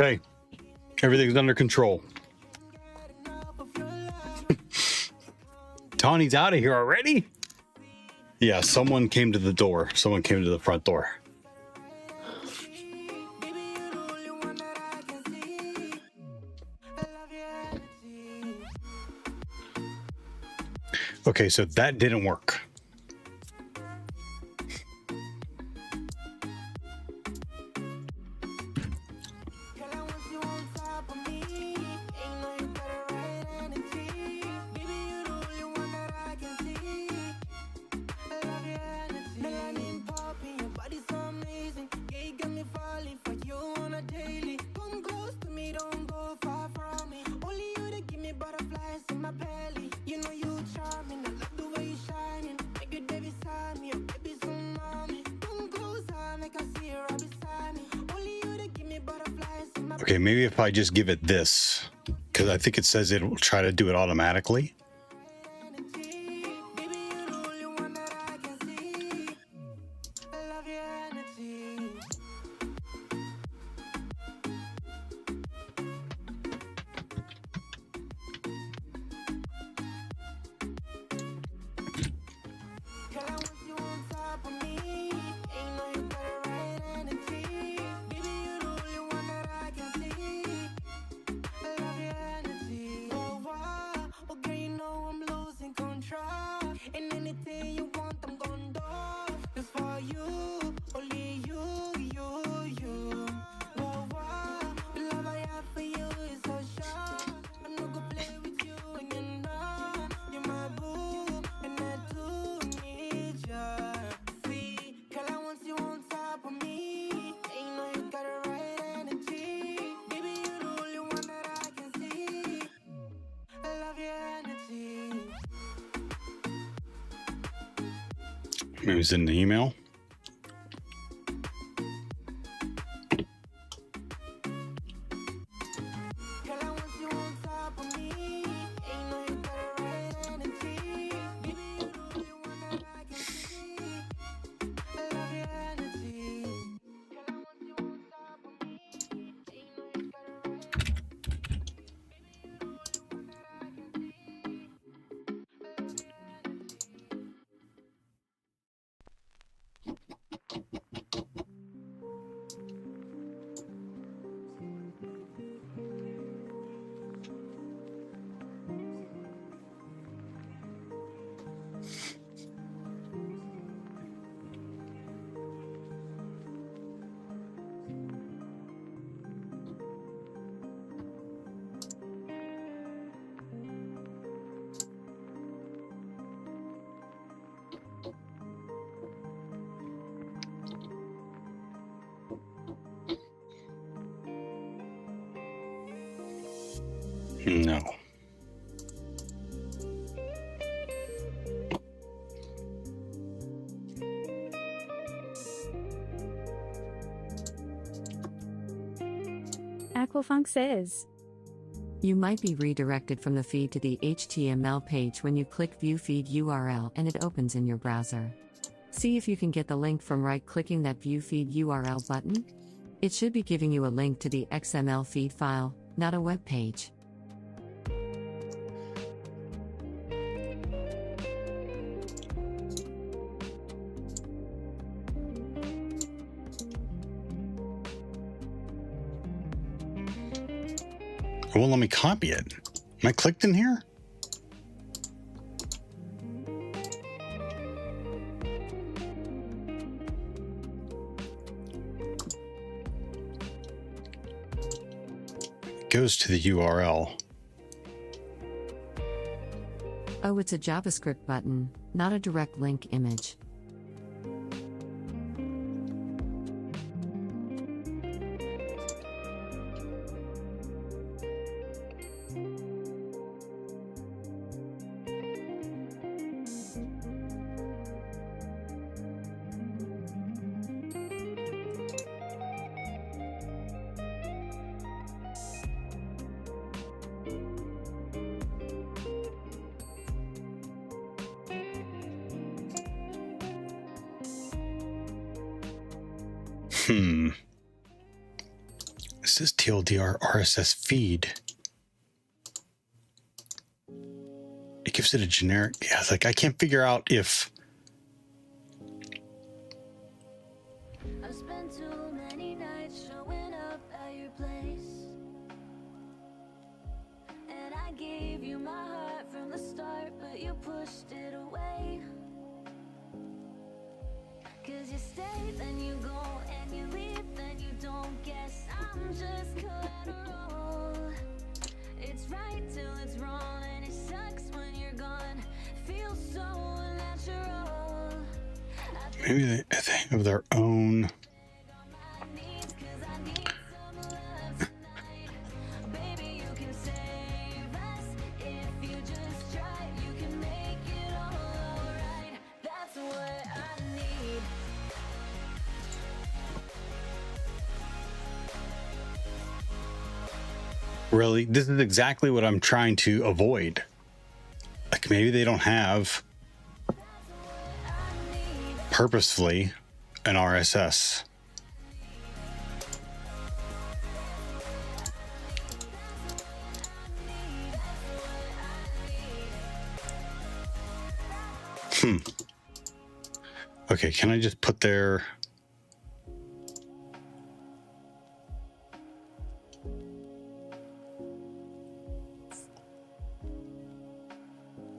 Okay, everything's under control. Tawny's out of here already? Yeah, someone came to the door. Someone came to the front door. Okay, so that didn't work. Okay, maybe if I just give it this, because I think it says it will try to do it automatically. Maybe it's in the email. No. Aquafunk says, you might be redirected from the feed to the HTML page when you click View Feed URL and it opens in your browser. See if you can get the link from right-clicking that View Feed URL button. It should be giving you a link to the XML feed file, not a web page. It won't let me copy it. Am I clicked in here? It goes to the URL. Oh, it's a JavaScript button, not a direct link image. This is TLDR RSS feed. It gives it a generic. Yeah, it's like I can't figure out if. I've spent too many nights showing up at your place, and I gave you my heart from the start, but you pushed it away. 'Cause you stay, then you go, and you leave, then you don't guess. I'm just collateral. It's right till it's wrong, and it sucks when you're gone. Feels so unnatural. Maybe they have their own. Really? This is exactly what I'm trying to avoid. Like maybe they don't have purposefully an RSS. Okay, can I just put their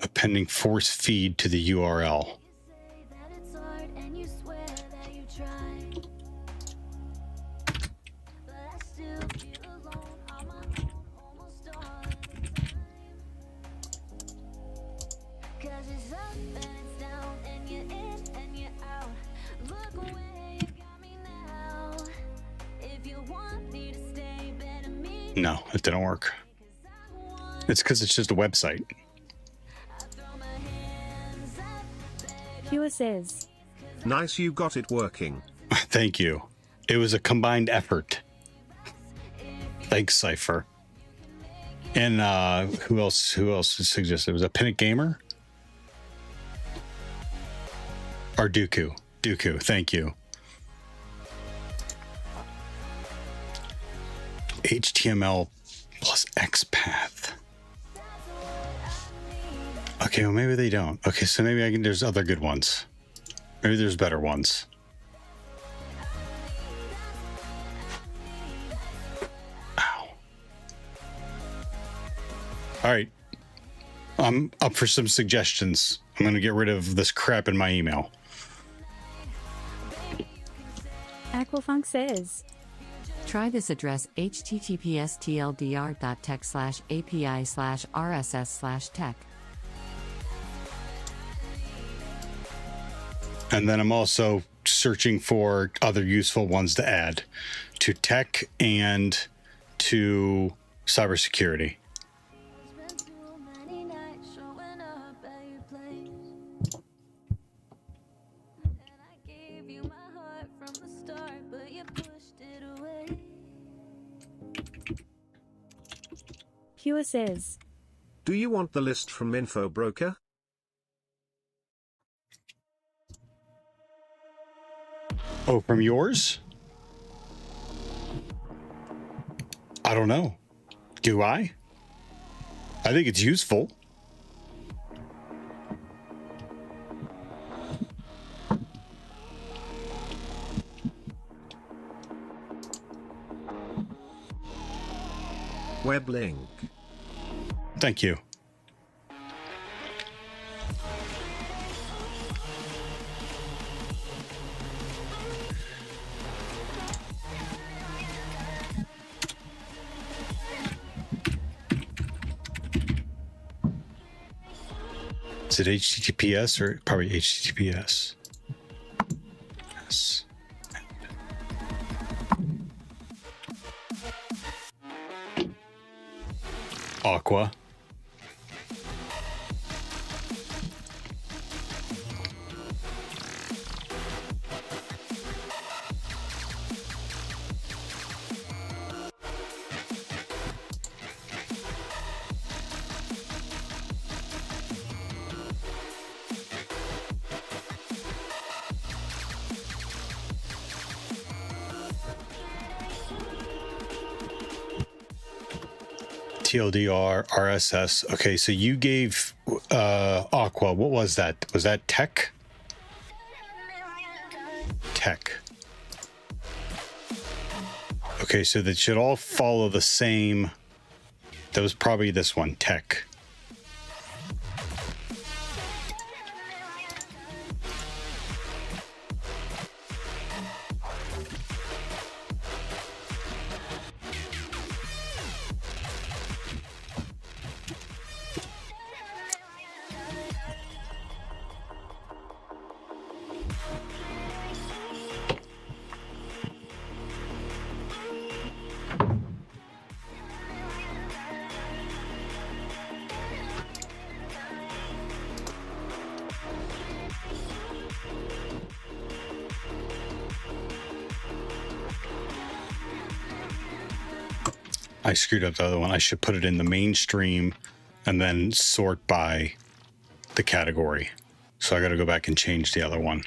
appending force feed to the URL? No, it didn't work. It's because it's just a website. Pure says, nice, you got it working. Thank you. It was a combined effort. Thanks, Cypher. And who else suggested it was a Pinnock Gamer? Or Dooku. Dooku, thank you. HTML plus XPath. Okay, well maybe they don't. Okay, so maybe I can. There's other good ones. Maybe there's better ones. Ow. All right. I'm up for some suggestions. I'm going to get rid of this crap in my email. Aquafunk says, try this address https://tldr.tech/api/rss/tech. And then I'm also searching for other useful ones to add to tech and to cybersecurity. Pure says, do you want the list from Info Broker? Oh, from yours? I don't know. Do I? I think it's useful. Web link. Thank you. Is it HTTPS or probably HTTPS? Yes. Aqua. TLDR, RSS. Okay, so you gave Aqua. What was that? Was that tech? Tech. Okay, so that should all follow the same. That was probably this one, tech. I screwed up the other one. I should put it in the mainstream and then sort by the category. So I got to go back and change the other one.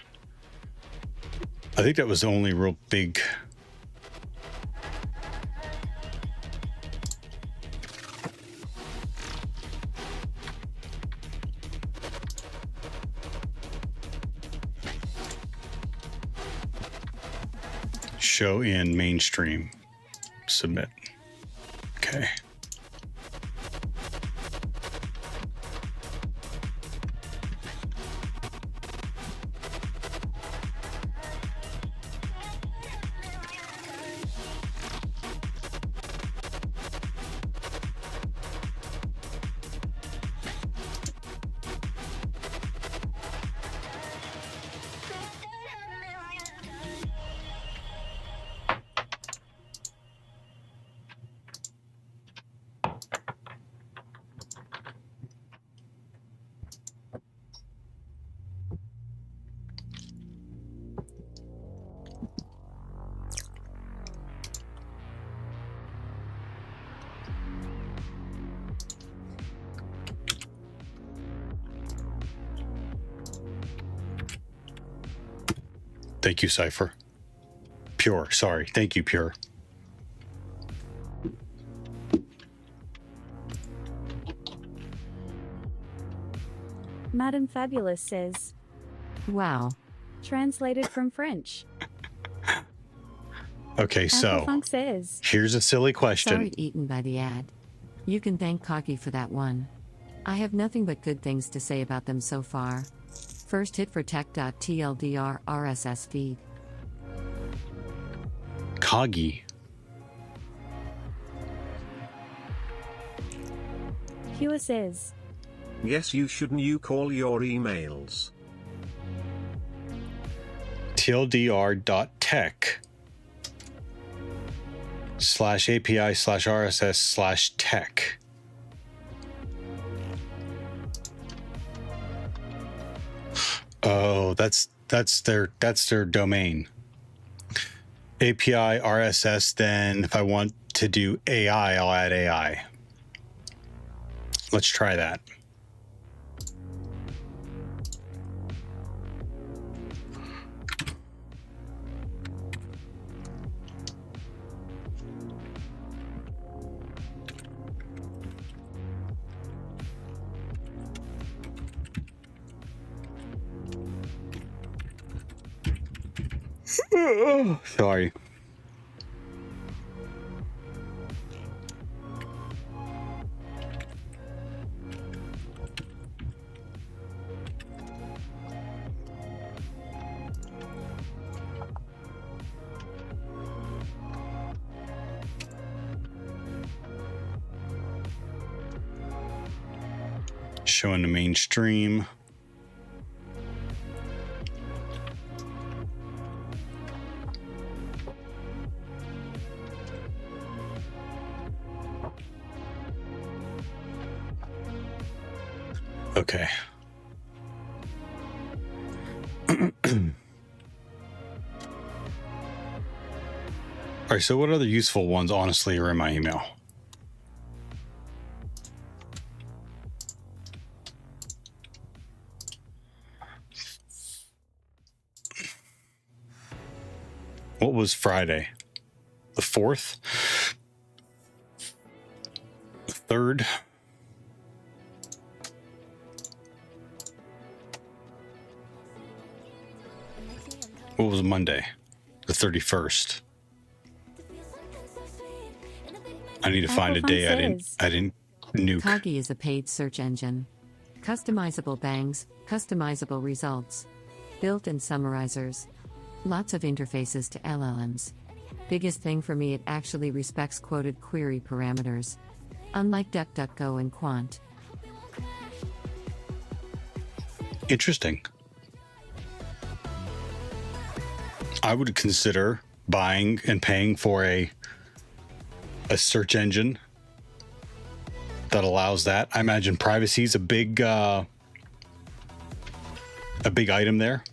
I think that was the only real big... Show in mainstream. Submit. Okay. Thank you, Cypher. Pure, sorry. Thank you, Pure. Madame Fabulous says, wow. Translated from French. Okay, so Funk says, here's a silly question. Sorry, eaten by the ad. You can thank Cocky for that one. I have nothing but good things to say about them so far. First hit for tech.tldr RSS feed. Coggy. Hua says, Yes, you shouldn't you call your emails. tldr.tech /API/RSS/tech. Oh, that's their domain. API RSS, then if I want to do AI, I'll add AI. Let's try that. Sorry. Showing the mainstream. Okay. All right, so what other useful ones, honestly, are in my email? What was Friday? The 4th? 3rd? What was Monday? The 31st. I need to find a day I didn't nuke. Coggy is a paid search engine. Customizable bangs, customizable results. Built-in summarizers. Lots of interfaces to LLMs. Biggest thing for me, it actually respects quoted query parameters. Unlike DuckDuckGo and Quant. Interesting. I would consider buying and paying for a search engine that allows that. I imagine privacy is a big item there.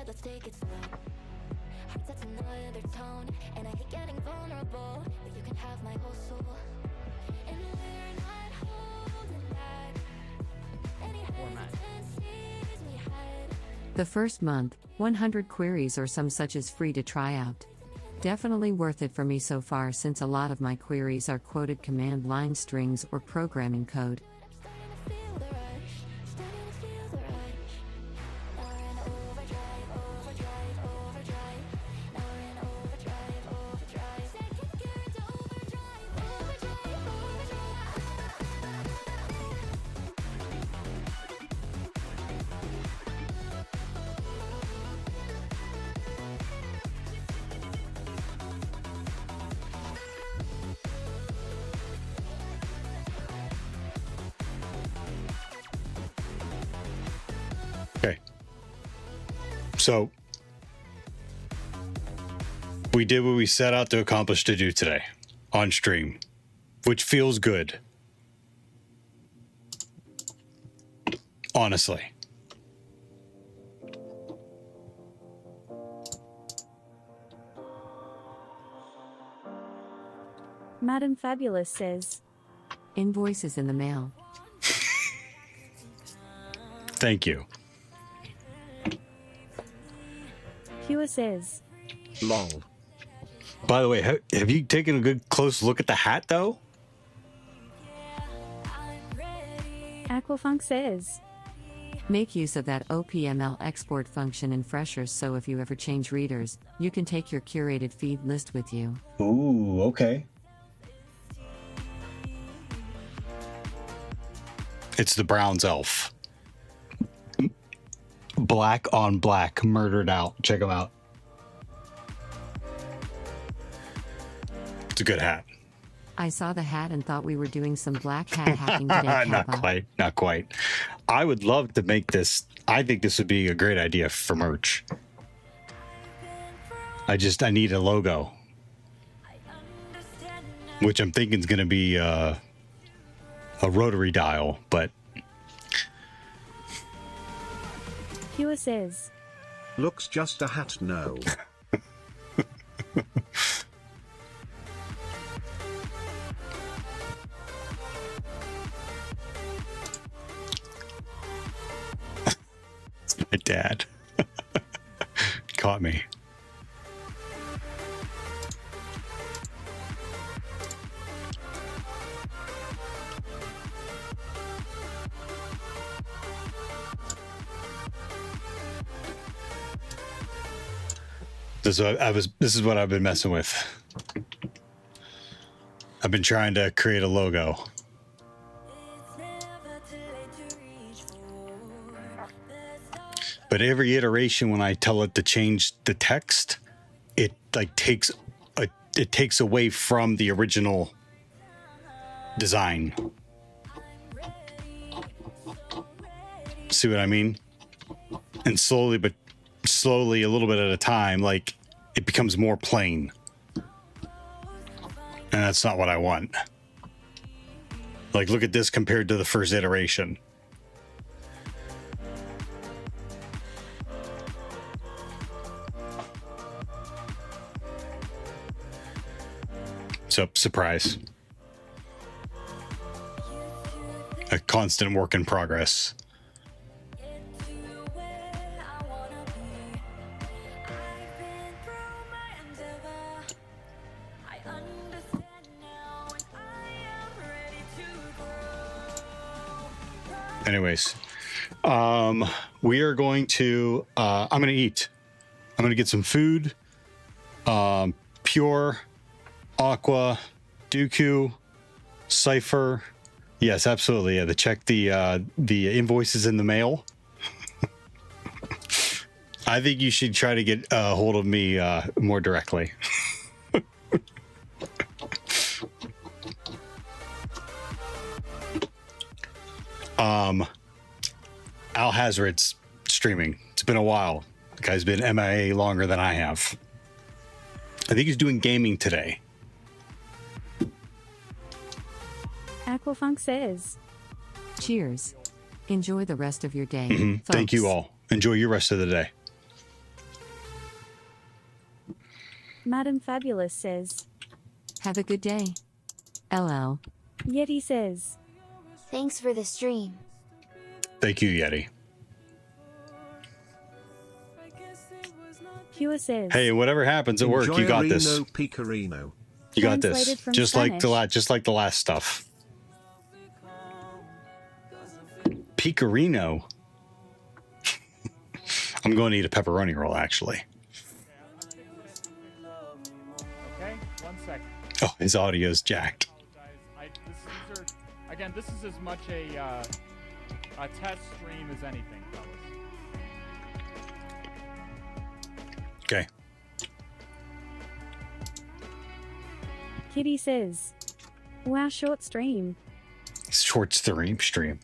let's take it slow. Hearts at another tone, and I hate getting vulnerable, but you can have my whole soul. And we're not holding back. Any hesitance sees me hide. The first month, 100 queries or some such is free to try out. Definitely worth it for me so far since a lot of my queries are quoted command line strings or programming code. Feel the rush, starting to feel the rush. Now we're in overdrive, overdrive, overdrive. Now we're in overdrive, overdrive. Second gear into overdrive, overdrive, Okay. So, we did what we set out to accomplish to do today on stream, which feels good. Honestly. Madam Fabulous says, Invoices in the mail. Thank you. Pure says, Lol. By the way, have you taken a good close look at the hat, though? Aquafunk says, Make use of that OPML export function in Freshers so if you ever change readers, you can take your curated feed list with you. Ooh, okay. It's the Browns elf. Black on black, murdered out. Check him out. It's a good hat. I saw the hat and thought we were doing some black hat hacking today. Not quite. Not quite. I would love to make this. I think this would be a great idea for merch. I need a logo, which I'm thinking is going to be a rotary dial, but Pure says, Looks just a hat, no. It's my dad. Caught me. This is what I've been messing with. I've been trying to create a logo. But every iteration when I tell it to change the text, it takes away from the original design. See what I mean? And slowly, a little bit at a time, it becomes more plain. And that's not what I want. Look at this compared to the first iteration. So, surprise. A constant work in progress. Anyways, we are going to, I'm going to eat. I'm going to get some food. Pure, Aqua, Dooku, Cypher. Yes, absolutely. Yeah, to check the invoices in the mail. I think you should try to get a hold of me more directly. Al Hazard's streaming. It's been a while. The guy's been MIA longer than I have. I think he's doing gaming today. Aquafunk says, Cheers. Enjoy the rest of your day. Thank you all. Enjoy your rest of the day. Madam Fabulous says, Have a good day. LL. Yeti says, Thanks for the stream. Thank you, Yeti. Kua says, Hey, whatever happens at work, you got this. Picorino. You got this. Translated from Just like Spanish. just like the last stuff. Picorino. I'm going to eat a pepperoni roll, actually. Okay, 1 second. Oh, his audio's jacked. Again, this is as much a test stream as anything, fellas. Okay. Kitty says, wow, short stream. Short stream.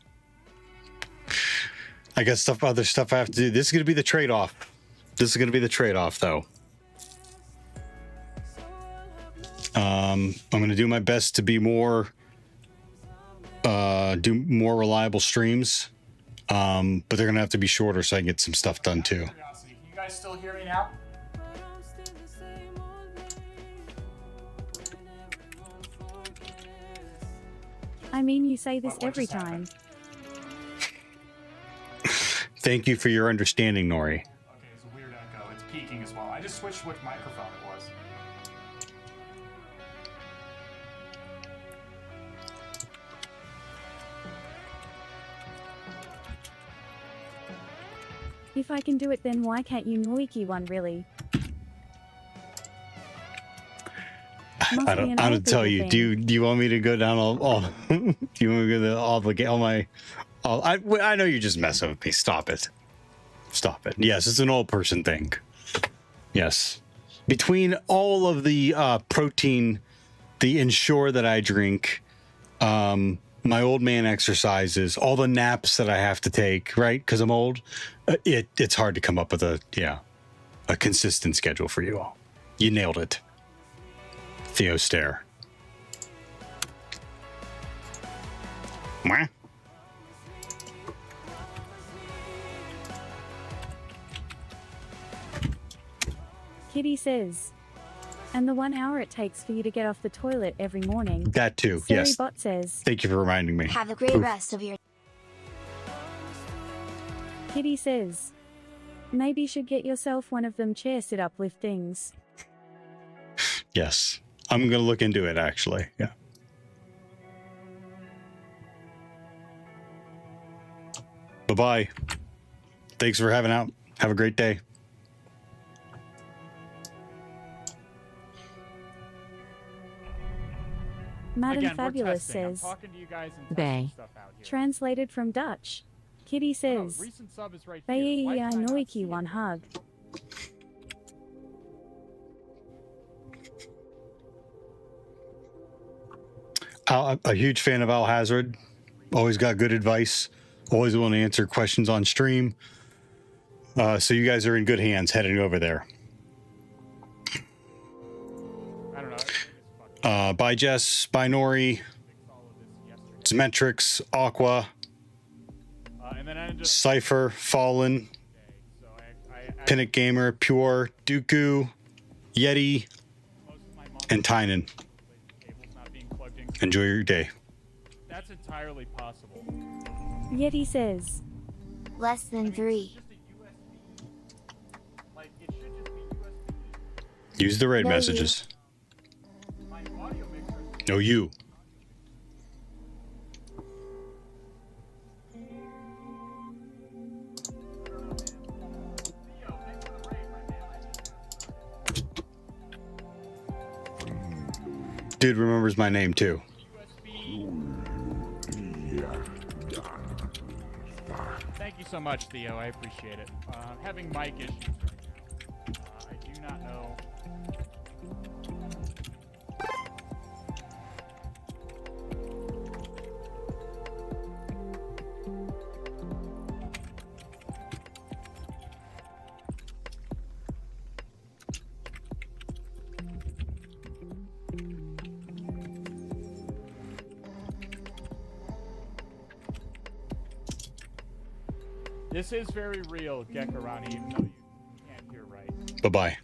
I got other stuff I have to do. This is going to be the trade-off. Though. I'm going to do my best to be more, do more reliable streams. But they're going to have to be shorter so I can get some stuff done too. Can you guys still hear me now? I mean, you say this every time. Thank you for your understanding, Nori. Okay, it's a weird echo. It's peaking as well. I just switched which microphone it was. If I can do it, then why can't you Noiki one, really? I don't tell you. Do you want me to go down all do you want me to go to all my I know you're just messing with me. Stop it. Yes, it's an old person thing. Yes. Between all of the protein, the Ensure that I drink, my old man exercises, all the naps that I have to take, right? Because I'm old. It's hard to come up with a consistent schedule for you all. You nailed it. Theo stare. Mwah. Kitty says, and the 1 hour it takes for you to get off the toilet every morning. That too, yes. Bot says, thank you for reminding me. Have a great rest of your... Kitty says, maybe you should get yourself one of them chair sit-up lift things. Yes. I'm going to look into it, actually. Yeah. Bye-bye. Thanks for having out. Have a great day. Madam Again, Fabulous testing. I'm says, talking to you guys and Bay. testing stuff out here. translated from Dutch. Kitty says, recent sub is right here. Why Bayi can I not see Noiki it? one hug. A huge fan of Al Hazard. Always got good advice. Always willing to answer questions on stream. So you guys are in good hands heading over there. I don't know. Bye Jess, bye Nori, Symmetrix, Aqua, And then I ended up Cypher, Fallen, Pinnock Gamer, Pure, Dooku, Yeti, and Tynan. Enjoy your day. That's entirely possible. Yeti says, Less than 3. Use the raid No, you. messages. No, you. Dude remembers my name too. Thank you so much, Theo. I appreciate it. Having mic issues right now. I do not know. This is very real, Gekarani, even though you can't hear right. Bye-bye.